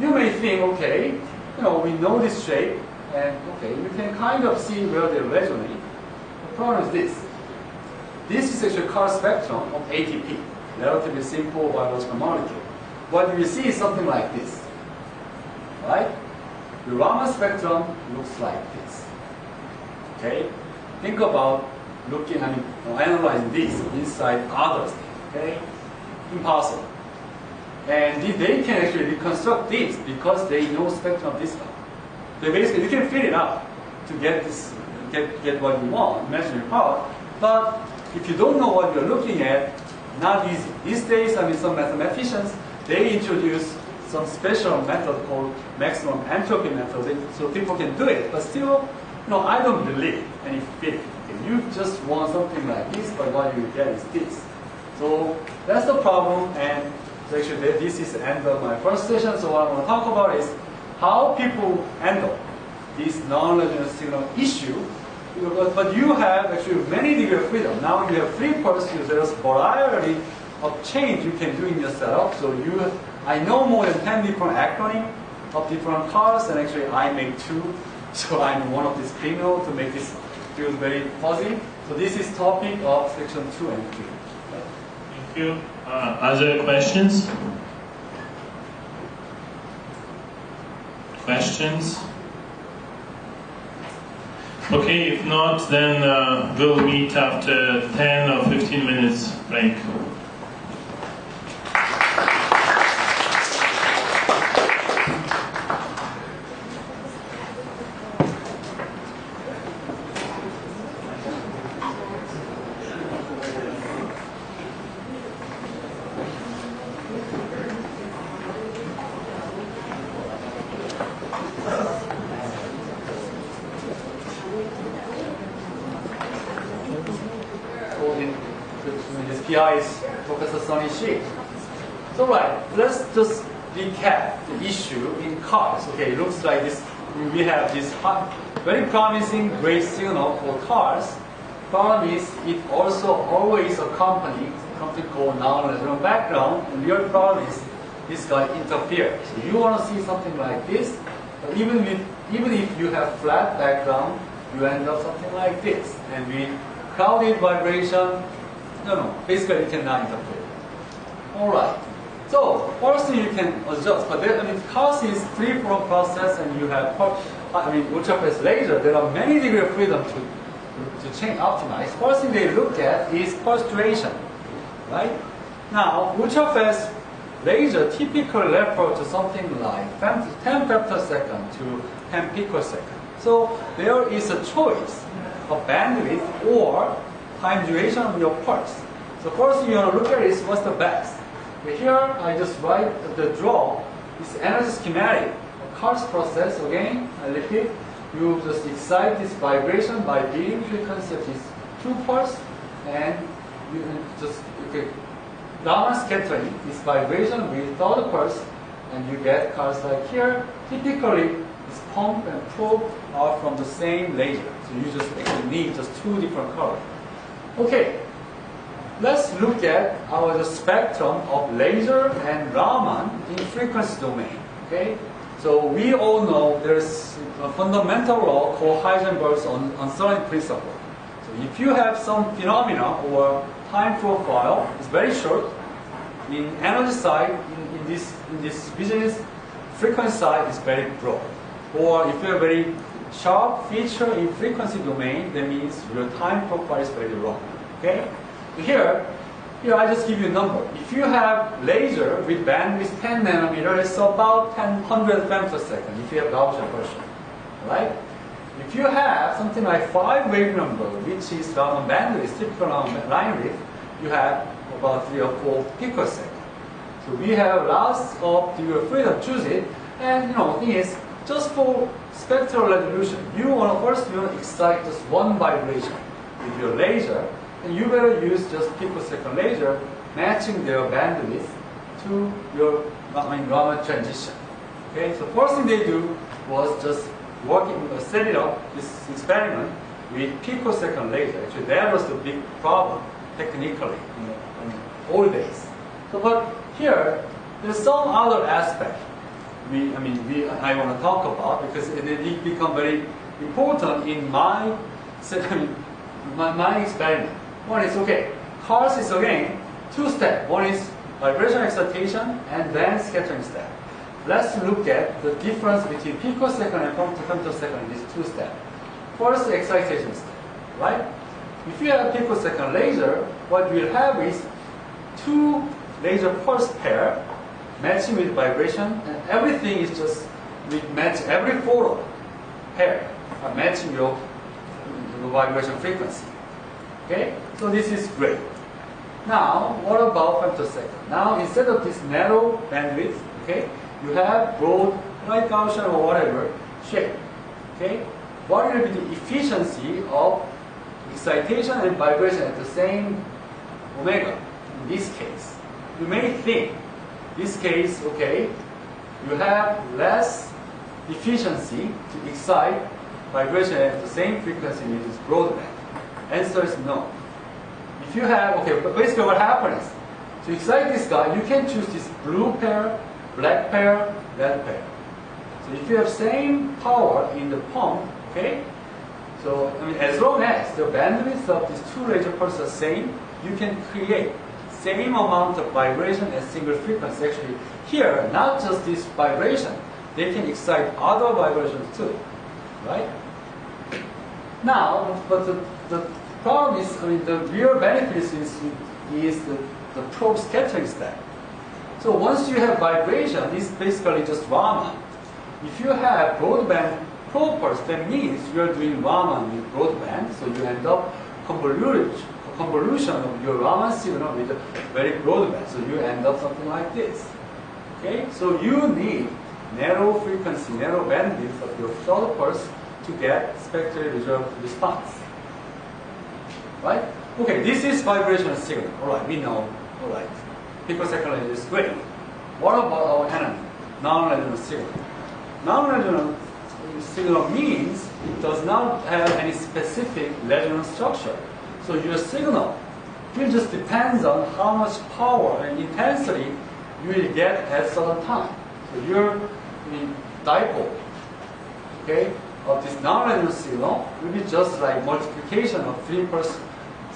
You may think, okay, we know this shape, and okay, you can kind of see where they resonate. The problem is this. This is actually Carl's spectrum of ATP, relatively simple biological molecule. What you see is something like this, right? The Raman spectrum looks like this. Okay, think about analyzing this inside others. Okay, impossible. And they can actually reconstruct this because they know spectrum of this kind. So basically, you can fit it out to get this, get what you want, imaginary part. But if you don't know what you're looking at, not easy. These days, some mathematicians, they introduce some special method called maximum entropy method, so people can do it. But still, I don't believe any fit. You just want something like this, but what you get is this. So that's the problem. And so actually, this is the end of my first session. So what I want to talk about is how people handle this non-resonant signal issue. But you have actually many degrees of freedom. Now you have free pulses. There's variety of change you can do in your setup. So I know more than 10 different acronym of different colors, and actually I make two. So I'm one of these criminals to make this field very fuzzy. So this is topic of section 2 and 3. Thank you. Other questions? Questions? Okay, if not, then we'll meet after 10 or 15 minutes break. So right, let's just recap the issue in cars. Okay, it looks like this. We have this very promising great signal for cars. Problem is, it also always accompanies something called nonlinear background. And the real problem is this guy interferes. So you want to see something like this, but even if you have flat background, you end up something like this. And with crowded vibration, basically it cannot interfere. Alright, so first thing you can adjust, but cars is free-form process and you have, ultrafast laser, there are many degrees of freedom to change, optimize. First thing they look at is pulse duration, right? Now, ultrafast laser typically refer to something like 10 femtosecond to 10 picosecond. So there is a choice of bandwidth or time duration of your pulse. So first thing you want to look at is what's the best. Here I just write the draw. This energy schematic. A car's process, again, I repeat, you just excite this vibration by beating frequency of these two pulses, and you just Raman scattering this vibration with third pulse, and you get cars like here. Typically, this pump and probe are from the same laser. So you just actually need just two different colors. Okay. Let's look at the spectrum of laser and Raman in frequency domain. Okay, so we all know there's a fundamental law called Heisenberg's uncertainty principle. So if you have some phenomena or time profile, it's very short. In energy side, in this business, frequency side is very broad. Or if you have very sharp feature in frequency domain, that means your time profile is very long. Okay. Here I just give you a number. If you have laser with bandwidth 10 nanometer, it's about 100 femtosecond if you have Gaussian version. Right? If you have something like 5 wave number, which is Raman bandwidth, typical Raman line width, you have about 3 or 4 picosecond. So we have lots of degree of freedom to choose it. And the thing is, just for spectral resolution, you want to excite just one vibration with your laser. And you better use just picosecond laser matching their bandwidth to your Raman transition. Okay, so first thing they do was just set it up, this experiment, with picosecond laser. Actually, that was the big problem technically in old days. So, but here, there's some other aspect I want to talk about because it become very important in my experiment. One is, cars is again 2 steps. One is vibration excitation and then scattering step. Let's look at the difference between picosecond and femtosecond in these 2 steps. First, excitation step, right? If you have a picosecond laser, what we'll have is 2 laser pulse pair matching with vibration, and everything is just we match every photon pair matching your vibration frequency. Okay, so this is great. Now, what about femtosecond? Now, instead of this narrow bandwidth, you have broad, like Gaussian or whatever shape. Okay, what will be the efficiency of excitation and vibration at the same omega in this case? You may think, this case, you have less efficiency to excite vibration at the same frequency with this broadband. Answer is no. If you have, but basically what happens, to excite this guy, you can choose this blue pair, black pair, red pair. So if you have same power in the pump, okay, so I mean, as long as the bandwidth of these two laser pulses are same, you can create same amount of vibration at single frequency. Actually, here, not just this vibration, they can excite other vibrations too, right? Now, but the problem is, I mean, the real benefit is the probe scattering step. So once you have vibration, it's basically just Raman. If you have broadband probe pulse, that means you are doing Raman with broadband, so you end up convolution of your Raman signal with a very broadband. So you end up something like this. Okay? So you need narrow frequency, narrow bandwidth of your third pulse to get spectrally resolved response. Right? Okay, this is vibrational signal. Alright, we know. Alright. Picosecond is great. What about our enemy? Non-resonant signal. Non-resonant signal means it does not have any specific resonance structure. So your signal will just depends on how much power and intensity you will get at certain time. So your dipole, okay, of this non-resonant signal will be just like multiplication of 3 pulse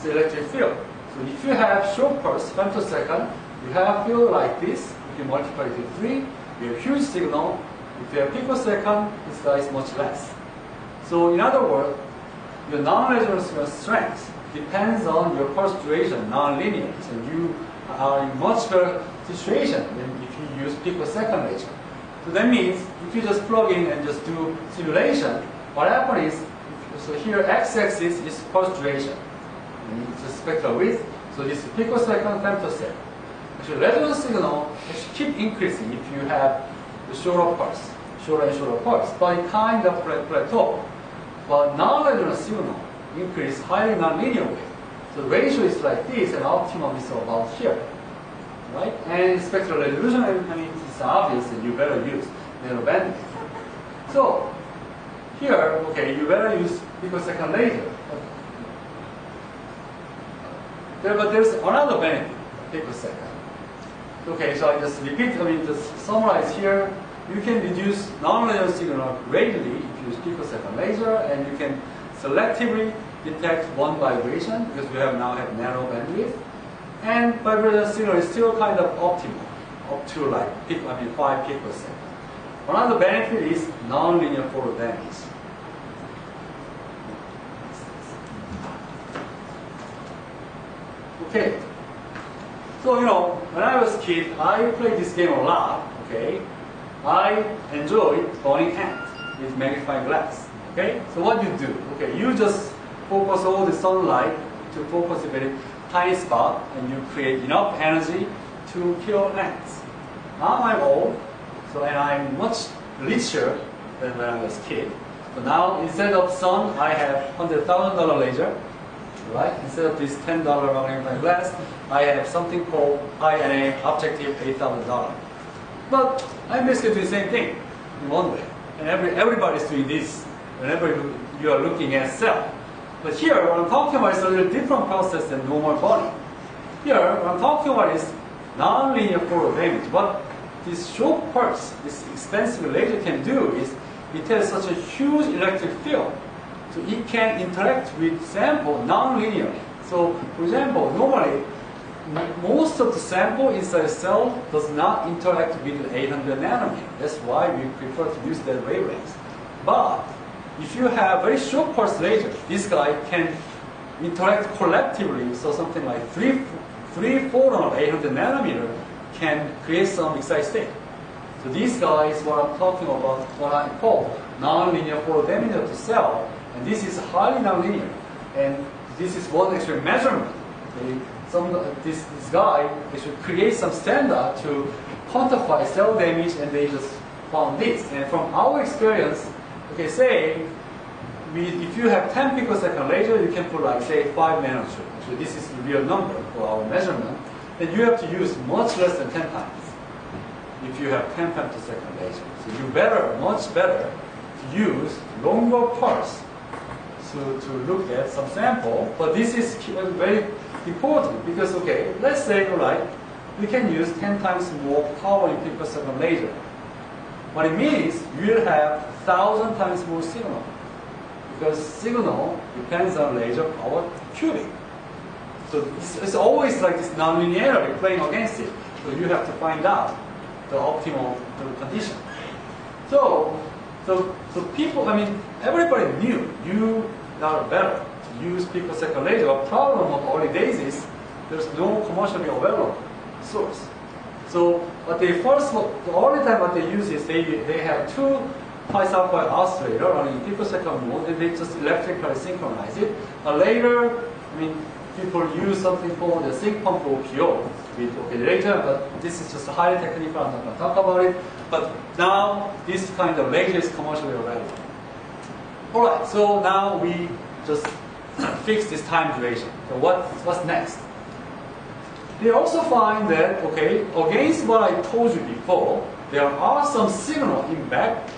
electric field. So if you have short pulse, femtosecond, you have field like this, you can multiply it with 3, you have huge signal. If you have picosecond, this guy is much less. So in other words, your non-resonant signal strength depends on your pulse duration, non-linear. So you are in much better situation than if you use picosecond laser. So that means if you just plug in and just do simulation, what happens is, so here x-axis is pulse duration. And it's a spectral width. So this is picosecond, femtosecond. Actually, resonance signal actually keep increasing if you have the shorter pulse, shorter and shorter pulse, but it kind of plateau. But non-resonant signal increase highly non-linear way. So the ratio is like this, and optimum is about here, right? And spectral resolution, I mean, it's obvious that you better use narrow bandwidth. So here, okay, you better use picosecond laser. But there's another benefit of picosecond. Okay, so I just repeat, I mean, just summarize here. You can reduce non-resonant signal greatly if you use picosecond laser, and you can selectively detect one vibration because we now have narrow bandwidth. And vibrational signal is still kind of optimal, up to like 5 picosecond. Another benefit is nonlinear photodamage. Okay. So, when I was a kid, I played this game a lot, okay? I enjoyed burning ants with magnifying glass, okay? So what you do, okay, you just focus all the sunlight to focus a very tiny spot, and you create enough energy to kill ants. Now I'm old, so and I'm much richer than when I was a kid. So now, instead of sun, I have $100,000 laser. Right? Instead of this $10 magnifying glass, I have something called high-NA objective $8,000. But I'm basically doing the same thing in one way. And everybody's doing this whenever you are looking at cell. But here, what I'm talking about is a little different process than normal burning. Here, what I'm talking about is non-linear photodamage. What this short pulse, this expensive laser can do is it has such a huge electric field. So it can interact with sample non-linearly. So, for example, normally, most of the sample inside a cell does not interact with 800 nanometer. That's why we prefer to use that wavelength. But if you have very short pulse laser, this guy can interact collectively. So something like three photon of 800 nanometer can create some excited state. So this guy is what I'm talking about, what I call non-linear photodamage of the cell. And this is highly nonlinear, and this is one actual measurement. Okay? This guy should create some standard to quantify cell damage, and they just found this. And from our experience, okay, say if you have 10 picosecond laser, you can put like say 5 nanojoule. Actually, this is the real number for our measurement. Then you have to use much less than 10 times if you have 10 femtosecond laser. So much better to use longer pulse. To look at some sample, but this is very important because, okay, let's say, all right, we can use 10 times more power in picosecond laser. What it means, you will have 1,000 times more signal. Because signal depends on laser power cubic. So it's always like this nonlinearity playing against it. So you have to find out the optimal condition. So people, I mean, everybody knew you are better to use picosecond laser. The problem of early days is there's no commercially available source. So what they first, the only time what they use is they have two pi sulfide oscillator running picosecond mode, and they just electrically synchronize it. Later, I mean, people use something called the sync pump OPO with later, but this is just a highly technical. I'm not going to talk about it. But now this kind of laser is commercially available. All right, so now we just fix this time duration. So what's next? They also find that, okay, against what I told you before, there are some signal in back.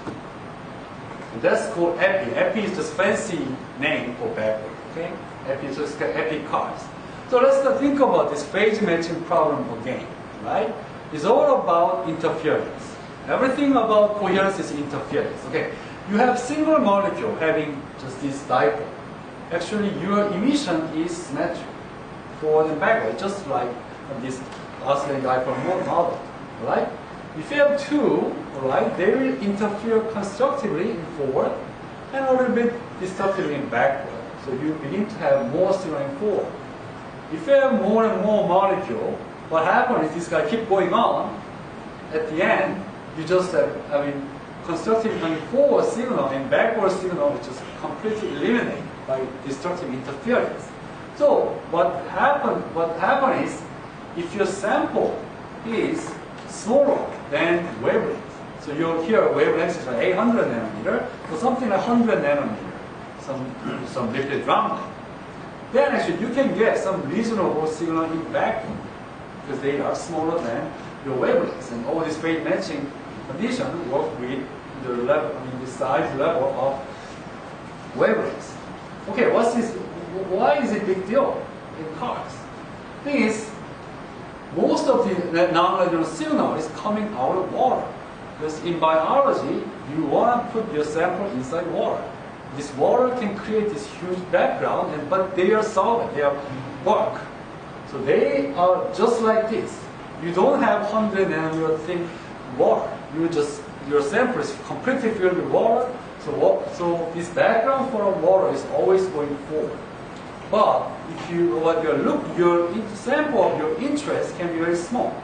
And that's called epi. Epi is just fancy name for backward. Okay, epi is just epi cards. So let's think about this phase matching problem again, right? It's all about interference. Everything about coherence is interference. Okay, you have single molecule having just this dipole. Actually, your emission is symmetric, forward and backward, just like this oscillating dipole model, right? If you have two, right, they will interfere constructively in forward and a little bit destructively in backward. So you begin to have more signal in forward. If you have more and more molecule, what happens is this guy keep going on. At the end, you just have, I mean, constructive going forward signal and backward signal is just completely eliminated by destructive interference. So what happen is, if your sample is smaller than wavelength, so you'll hear wavelength is like 800 nanometer, or something like 100 nanometer, some lipid drumlet, then actually you can get some reasonable signal in vacuum because they are smaller than your wavelengths, and all this phase matching condition work with the level, I mean the size level of wavelengths. Okay, what's this? Why is it a big deal in cars? Thing is, most of the nonlinear signal is coming out of water. Because in biology, you want to put your sample inside water. This water can create this huge background, but they are solid, they are bulk. So they are just like this. You don't have 100 nanometer thin water. Your sample is completely filled with water. So this background for water is always going forward. But if your sample of your interest can be very small.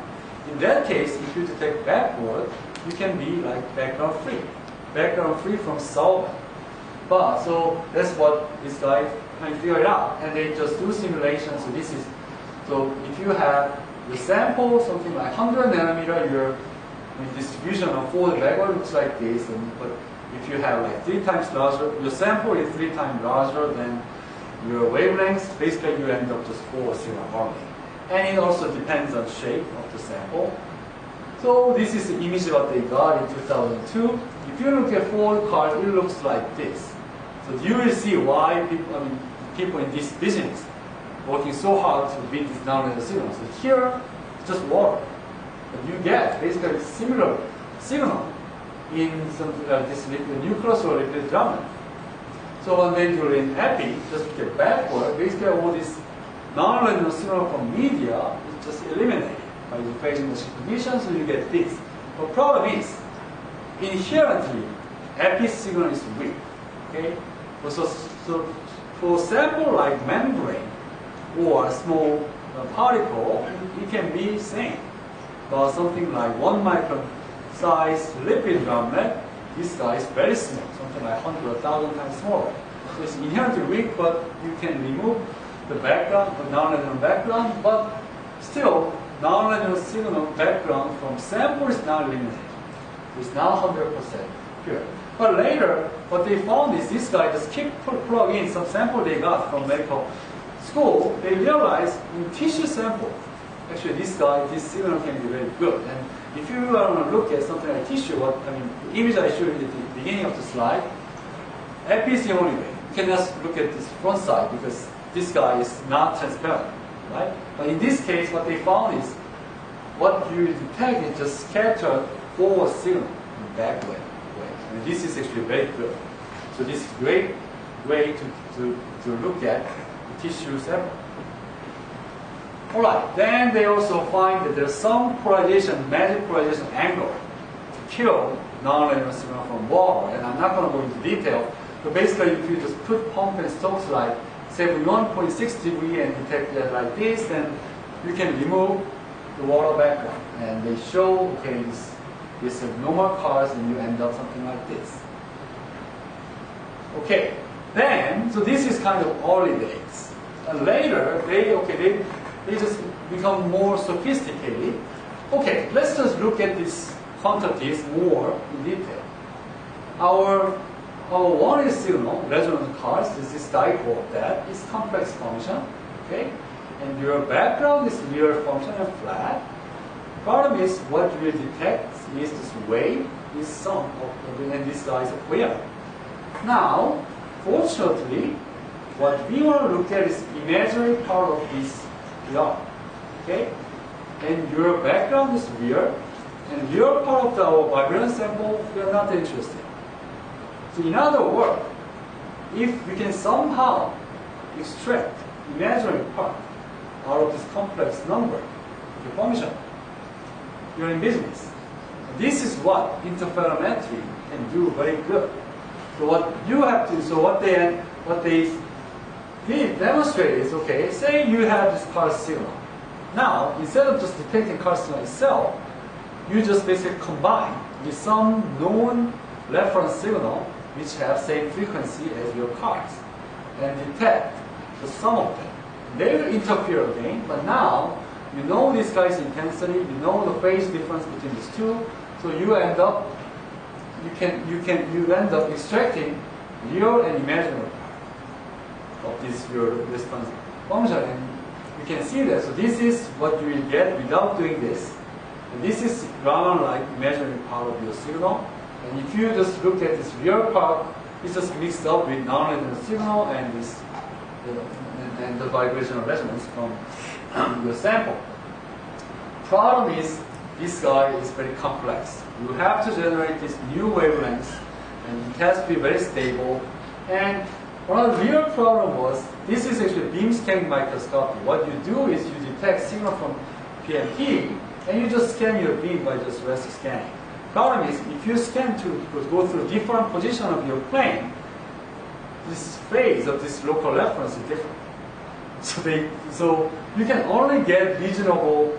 In that case, if you detect backward, you can be like background free from solvent. But so that's what this guy can figure it out, and they just do simulations. So if you have the sample something like 100 nanometer, your distribution of forward backward looks like this, but if you have like 3 times larger, your sample is 3 times larger than your wavelengths, basically you end up just forward signal only. And it also depends on shape of the sample. So this is the image that they got in 2002. If you look at forward cards, it looks like this. So you will see why people in this business working so hard to beat these nonlinear signals. So here, it's just water. But you get basically similar signal in some this lipid nucleus or lipid drumlet. So when they do in epi, just get backward, basically all this nonlinear signal from media is just eliminated by the phase matching condition, so you get this. The problem is, inherently, epi signal is weak. Okay? So for sample like membrane or a small particle, it can be same. But something like 1 micron size lipid drumlet, this guy is very small, something like 100 or 1,000 times smaller. So it's inherently weak, but you can remove the background, the nonlinear background, but still, nonlinear signal background from sample is not eliminated. It's now 100% pure. But later, what they found is this guy just keep plug in some sample they got from medical school. They realized in tissue sample, actually this signal can be very good. And if you want to look at something like tissue, the image I showed you at the beginning of the slide, epi is the only way. You can just look at this front side because this guy is not transparent, right? But in this case, what they found is what you detect is just scattered forward signal. back way. And this is actually very good. So this is a great way to look at the tissue sample. Alright, then they also find that there's some polarization, magic polarization angle to kill nonlinear signal from water. And I'm not going to go into detail, but basically if you just put pump and Stokes light, say for 1.6 degree and detect that like this, then you can remove the water background. And they show, okay, this normal cars and you end up something like this. Okay, then, so this is kind of early days. And later, they just become more sophisticated. Okay, let's just look at these quantities more in detail. Our one is signal, resonant cars, this is dipole, that is complex function, okay? And your background is real function and flat. Problem is, what you detect is this wave, this sum of, and this size of wave. Now, fortunately, what we want to look at is imaginary part of this VR, okay? And your background is real, and real part of our vibration sample, we are not interested. So in other words, if we can somehow extract imaginary part out of this complex number, the function, you're in business. This is what interferometry can do very good. So what you have to, so what they demonstrate is, okay, say you have this car signal. Now, instead of just detecting car signal itself, you just basically combine with some known reference signal which have same frequency as your cars and detect the sum of them. They will interfere again, but now you know this guy's intensity, you know the phase difference between these two, so you end up you end up extracting real and imaginary part of this your response function, and you can see that. So this is what you will get without doing this. And this is Raman-like imaginary part of your signal. And if you just look at this real part, it's just mixed up with nonlinear signal and this and the vibrational resonance from your sample. Problem is, this guy is very complex. You have to generate this new wavelengths, and it has to be very stable. And one of the real problem was, this is actually beam scanning microscopy. What you do is you detect signal from PMT, and you just scan your beam by just rest scanning. Problem is, if you scan to go through different position of your plane, this phase of this local reference is different. So you can only get reasonable,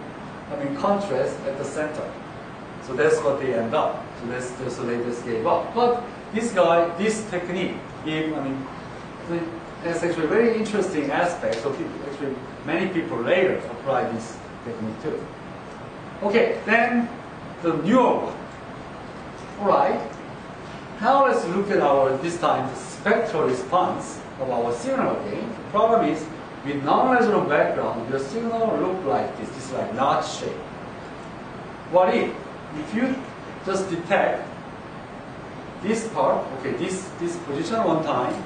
contrast at the center. So that's what they end up. So they just gave up. But this guy, this technique, has actually a very interesting aspect. So actually, many people later apply this technique too. Okay, then the newer one. All right. Now let's look at this time, the spectral response of our signal again. The problem is, with non-resonant background, your signal look like this. This is like notch shape. What if you just detect this part, okay, this position one time,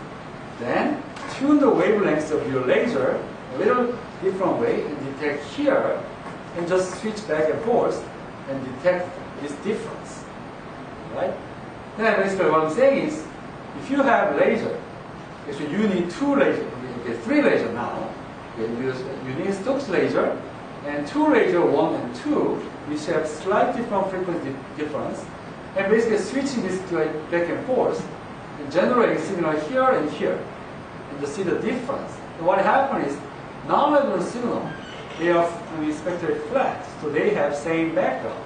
then tune the wavelengths of your laser a little different way and detect here, and just switch back and forth and detect this difference, right? Then basically what I'm saying is, if you have laser, actually you need two lasers, okay, three lasers now. Okay, you need Stokes laser and two laser 1 and 2, which have slight different frequency difference, and basically switching this back and forth and generating signal here and here, and to see the difference. And what happens is, non-resonant signal, they are spectrally flat, so they have same background.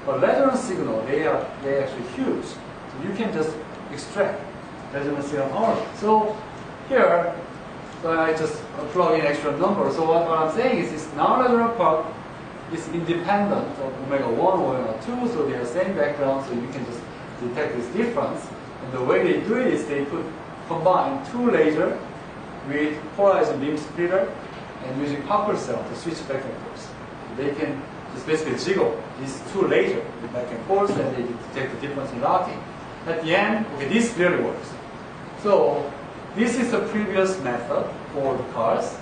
But resonant signal, they're actually huge. So you can just extract resonant signal only. So here, so I just plug in extra numbers. So what I'm saying is, this non-resonant part is independent of omega 1 or omega 2, so they are same background, so you can just detect this difference. And the way they do it is they combine two lasers with polarizing beam splitter and using Hopper cell to switch back and forth. So they can just basically jiggle these two lasers back and forth, and they detect the difference in locking. At the end, okay, this really works. So this is the previous method for the cars.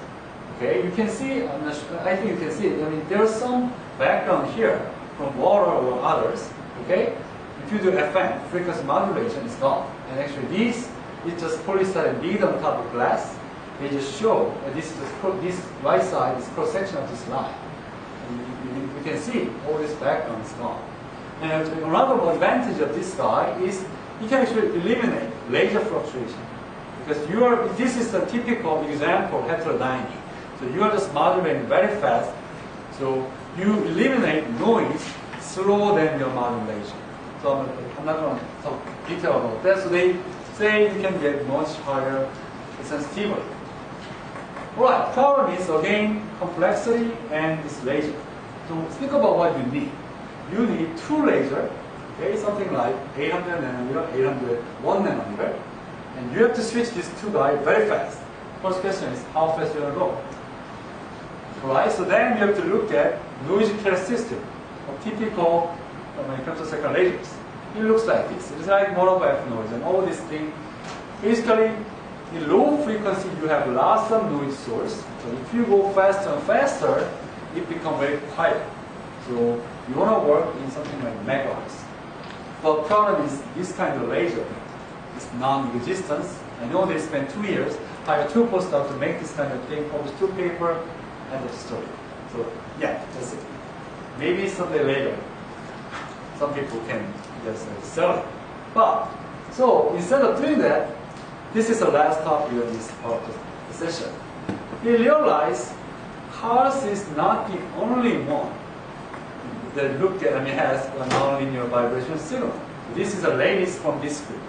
Okay, you can see, I think you can see it. There's some background here from water or others. Okay, if you do FM, frequency modulation, is gone. And actually this is just polystyrene bead on top of glass. They just show this right side is cross section of this line. And you can see all this background is gone. And another advantage of this guy is you can actually eliminate laser fluctuation. Because this is a typical example of heterodyning. So you are just modulating very fast. So you eliminate noise slower than your modulation. So I'm not going to talk detail about that. So they say you can get much higher sensitivity. Alright, problem is again complexity and this laser. So think about what you need. You need two lasers, okay, something like 800 nanometer, 801 nanometer, and you have to switch these two guys very fast. First question is how fast you will go. Alright, so then you have to look at noise characteristic of typical femtosecond lasers. It looks like this. It's like monograph noise and all these things. Basically, in low frequency, you have lots of noise source. So if you go faster and faster, it becomes very quiet. So you want to work in something like megahertz. But problem is this kind of laser is non-existent. I know they spent 2 years, hired 2 postdocs to make this kind of thing, publish 2 papers, end of story. So yeah, that's it. Maybe someday later, some people can just sell it. But so instead of doing that, this is the last topic of this part of the session. We realize Cars is not the only one that has a nonlinear vibration signal. This is the latest from this group.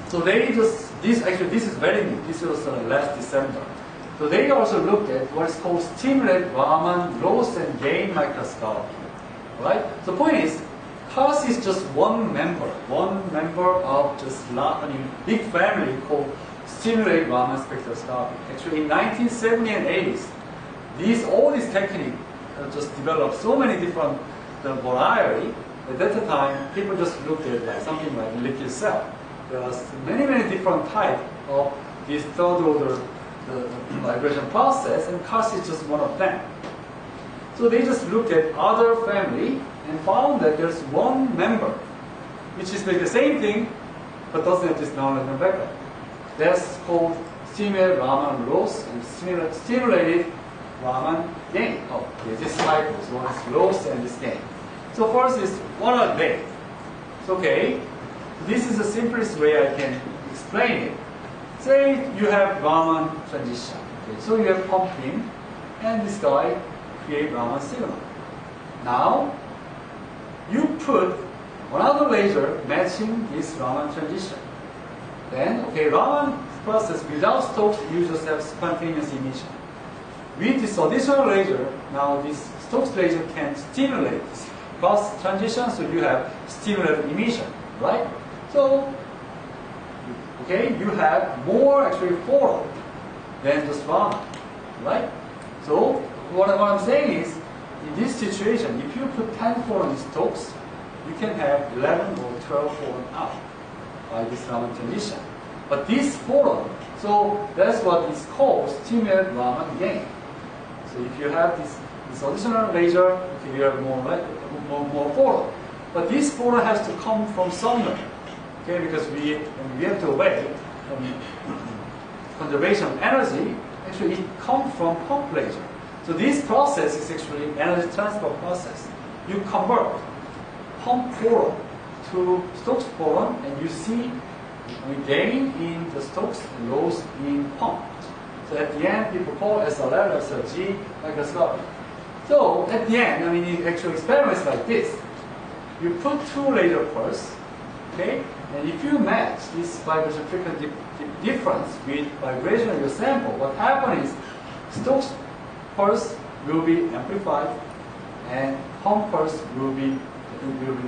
So they this is very new. This was last December. So they also looked at what is called stimulated Raman loss and gain microscopy. Right? So the point is, Cars is just one member of just big family called stimulated Raman spectroscopy. Actually, in 1970s and 80s, all these techniques just developed so many different variety. At that time, people just looked at like something like liquid cell. There are many different types of this third order vibration process, and Cars is just one of them. So they just looked at other family and found that there's one member which is like the same thing but doesn't have this nonlinear background. That's called stimulated Raman loss and stimulated Raman gain. Oh, okay, this cycles. One is loss and this gain. So first is what are they? It's okay. This is the simplest way I can explain it. Say you have Raman transition. Okay, so you have pumping and this guy create Raman signal. Now you put another laser matching this Raman transition. Then, okay, Raman process without Stokes, you just have spontaneous emission. With this additional laser, now this Stokes laser can stimulate this cross transition, so you have stimulated emission, right? So, okay, you have more actually photon than just Raman, right? So, what I'm saying is, in this situation, if you put 10 photon in Stokes, you can have 11 or 12 photon out by this Raman transition. But this photon, so that's what is called stimulated Raman gain. So if you have this additional laser, okay, you have more photon. But this photon has to come from somewhere, okay? Because we have to obey conservation of energy. Actually, it comes from pump laser. So this process is actually energy transfer process. You convert pump photon to Stokes photon, and you see we gain in the Stokes and loss in pump. So at the end, people call SLR, SLG microscopy. So at the end, it actually experiments like this. You put 2 laser pulse, okay, and if you match this vibration frequency difference with vibration of your sample, what happens is Stokes pulse will be amplified and pump pulse will be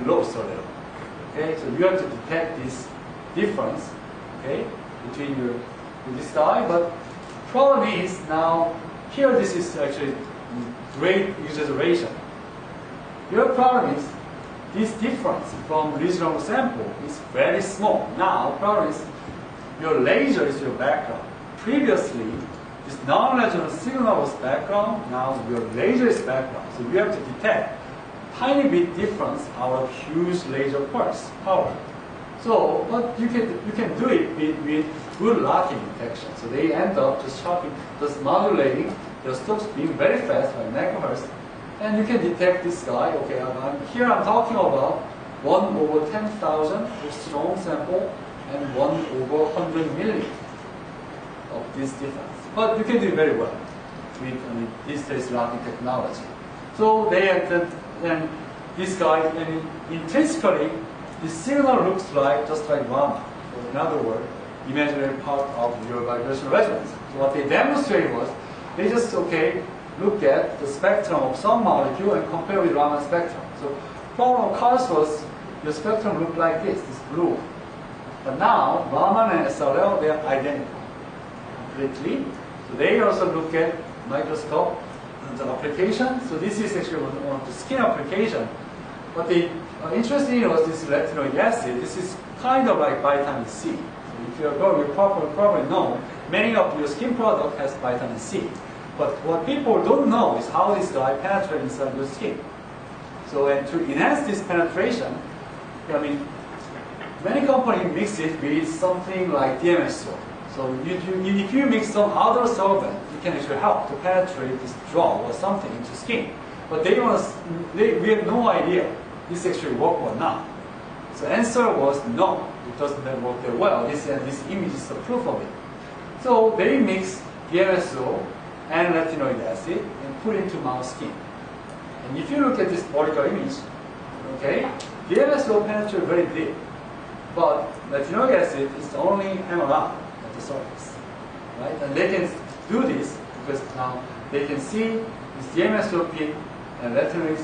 lost a little. Okay, so you have to detect this difference, okay, between this guy. But problem is now here this is actually great exaggeration. Your problem is this difference from reasonable sample is very small. Now problem is your laser is your background. Previously this non-resonant signal was background. Now your laser is background. So you have to detect tiny bit difference out of huge laser pulse power. So, but you can do it with good locking detection. So they end up just modulating the Stokes beam very fast, like megahertz, and you can detect this guy. Okay, here I'm talking about 1 over 10,000 strong sample and 1 over 100 million of this difference. But you can do it very well with this days locking technology. So they acted, and this guy, and intrinsically, the signal looks like just like Raman. So in other words, imaginary part of your vibrational resonance. So what they demonstrated was, they just look at the spectrum of some molecule and compare with Raman spectrum. So problem of course was your spectrum looked like this blue. But now Raman and SRL, they are identical completely. So they also look at microscope and the application. So this is actually one of the skin application. What the interesting was this retinoic acid. This is kind of like vitamin C. So if you're going, you probably know many of your skin product has vitamin C. But what people don't know is how this guy penetrates inside your skin. So, and to enhance this penetration, I mean, many companies mix it with something like DMSO. So if you mix some other solvent, it can actually help to penetrate this drug or something into skin. But we have no idea this actually work or not. So answer was no, it doesn't work that well. This image is the proof of it. So they mix DMSO and retinoic acid and put into mouse skin. And if you look at this vertical image, DMSO penetrates very deep, but retinoic acid is only hang around at the surface, right? And they can do this because now they can see this DMSO peak and retinoic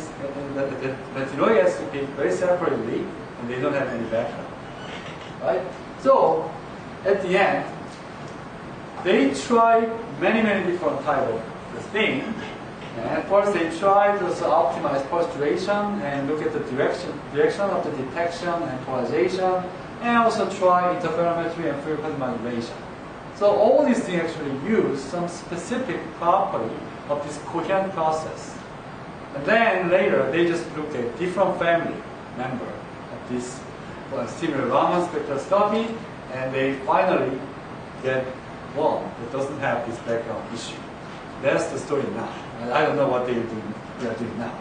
acid peak very separately, and they don't have any background, right? So at the end, they tried many different type of thing. And first they tried to also optimize pulse duration and look at the direction of the detection and polarization, and also try interferometry and frequency modulation. So all these things actually use some specific property of this coherent process. And then later they just look at different family member of this similar Raman spectroscopy, and they finally get one that doesn't have this background issue. That's the story now. And I don't know what they are doing now.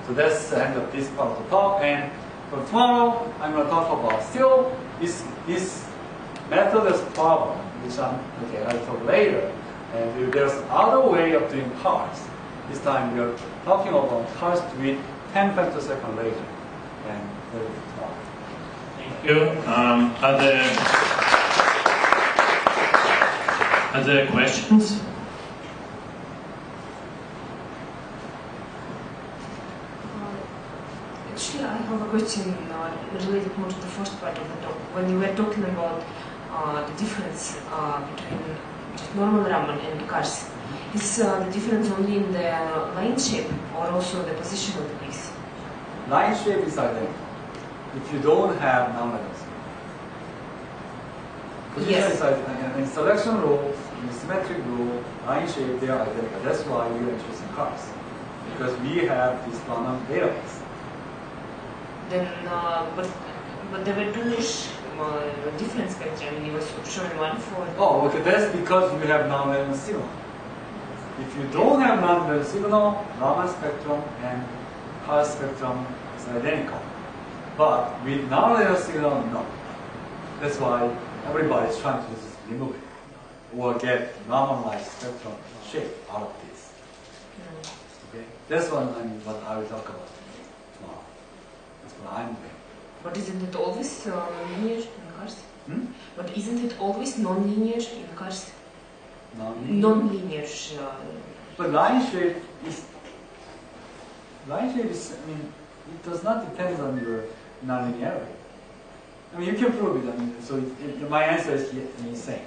So that's the end of this part of the talk. And for tomorrow, I'm going to talk about still this methodless problem, which I'll talk later. And there's other way of doing parts. This time we are talking about parts with 10 femtosecond laser. And there is tomorrow. Thank you. Are there questions? Actually, I have a question related more to the first part of the talk. When you were talking about the difference between normal Raman and cars, is the difference only in the line shape or also the position of the piece? Line shape is identical. If you don't have nonlinear. Position is identical. In selection rule, in symmetric rule, line shape, they are identical. That's why we are interested in cars. Because we have this Raman database. Then, but there were two different spectra. I mean, you were showing one for. Oh, okay. That's because you have nonlinear signal. If you don't have nonlinear signal, Raman spectrum and Hall spectrum is identical. But with nonlinear signal, no. That's why everybody is trying to just remove it or get Raman-like spectrum shape out of this. Okay, that's what I will talk about tomorrow. That's what I'm doing. But isn't it always linear in cars? But isn't it always non-linear in cars? Non-linear. But line shape is. I mean, it does not depend on your nonlinearity. I mean, you can prove it. I mean, so my answer is the same.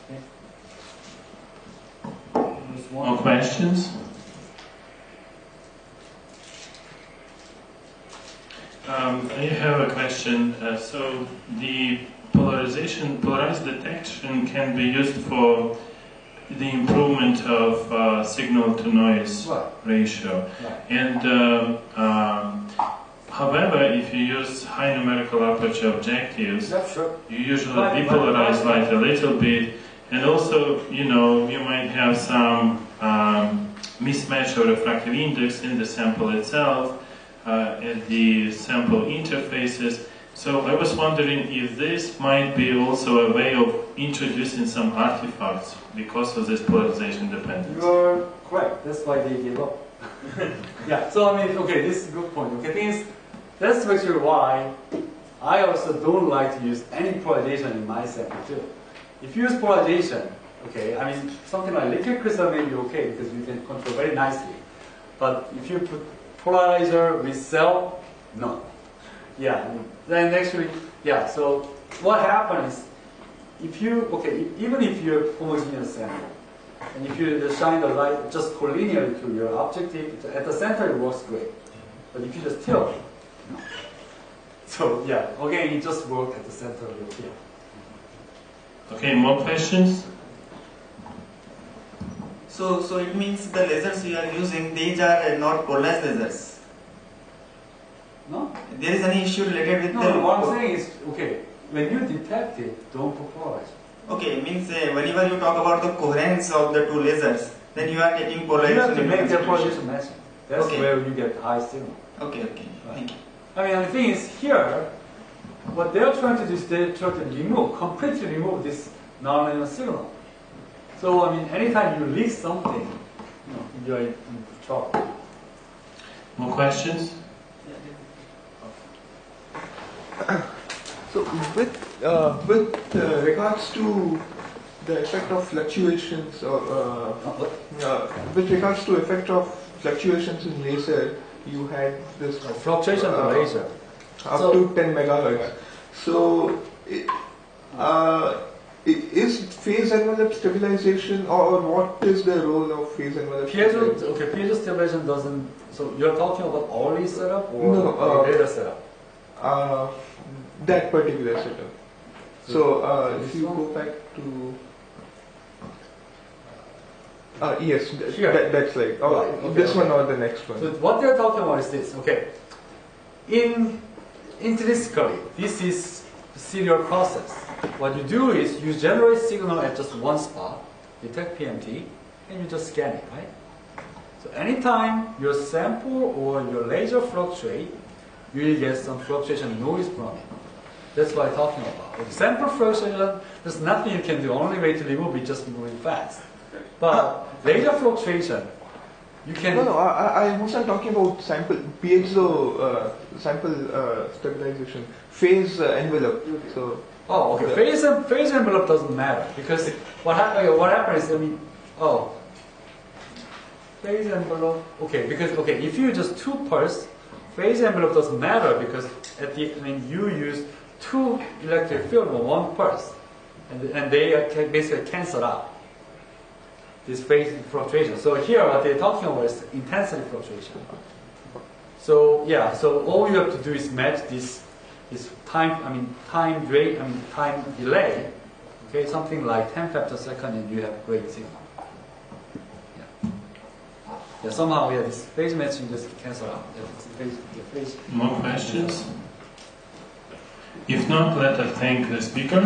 Okay. More questions? I have a question. So the polarized detection can be used for the improvement of signal to noise ratio. Right. And However, if you use high numerical aperture objectives, Yeah, sure. you usually depolarize light a little bit, and also, you know, you might have some mismatch of refractive index in the sample itself, at the sample interfaces. So I was wondering if this might be also a way of introducing some artifacts because of this polarization dependence. You're correct. That's why they give up. Yeah. So I mean, okay, this is a good point. Okay, things. That's actually why I also don't like to use any polarization in my sample too. If you use polarization, okay, I mean something like liquid crystal may be okay because you can control very nicely. But if you put polarizer with cell, no. Yeah. Then actually, yeah. So what happens if you even if you're homogeneous sample, and if you shine the light just collinearly to your objective, at the center it works great. But if you just tilt, no. So yeah, again, it just works at the center of your field. Okay, more questions? So it means the lasers you are using, these are not polarized lasers. No? There is any issue related with No, what I'm saying is, okay, when you detect it, don't polarize. Okay, means whenever you talk about the coherence of the two lasers, then you are taking polarization. You have to into make the consideration. polarization matching. That's Okay. where you get high signal. Okay, thank you. I mean, the thing is here, what they're trying to do is they're trying to completely remove this nonlinear signal. So, I mean, anytime you leak something, you're in trouble. More questions? So with regards to the effect of fluctuations, or with regards to effect of fluctuations in laser, you had this Fluctuation of laser. up So- to 10 megahertz. So is phase envelope stabilization, or what is the role of phase envelope stabilization? Piezo stabilization doesn't. So you're talking about early setup or No, later setup? That particular setup. So if you one? go back to yes, Here. that's like Right, okay, this okay. one or the next one. So what they're talking about is this. Okay, intrinsically, this is the serial process. What you do is you generate signal at just one spot, detect PMT, and you just scan it, right? So anytime your sample or your laser fluctuate, you will get some fluctuation noise from it. That's what I'm talking about. With sample fluctuation, there's nothing you can do. Only way to remove it is just moving fast. But laser fluctuation, you can. No, I wasn't talking about sample piezo sample stabilization, phase envelope. So Oh, okay. Phase envelope doesn't matter because what happens is, phase envelope. Okay, because if you just two pulse, phase envelope doesn't matter because you use two electric field for one pulse, and they can basically cancel out this phase fluctuation. So here, what they're talking about is intensity fluctuation. So yeah, so all you have to do is match this time delay. Okay, something like 10 femtosecond, and you have great signal. Yeah, somehow this phase matching just cancel out. The phase. More questions? If not, let us thank the speaker.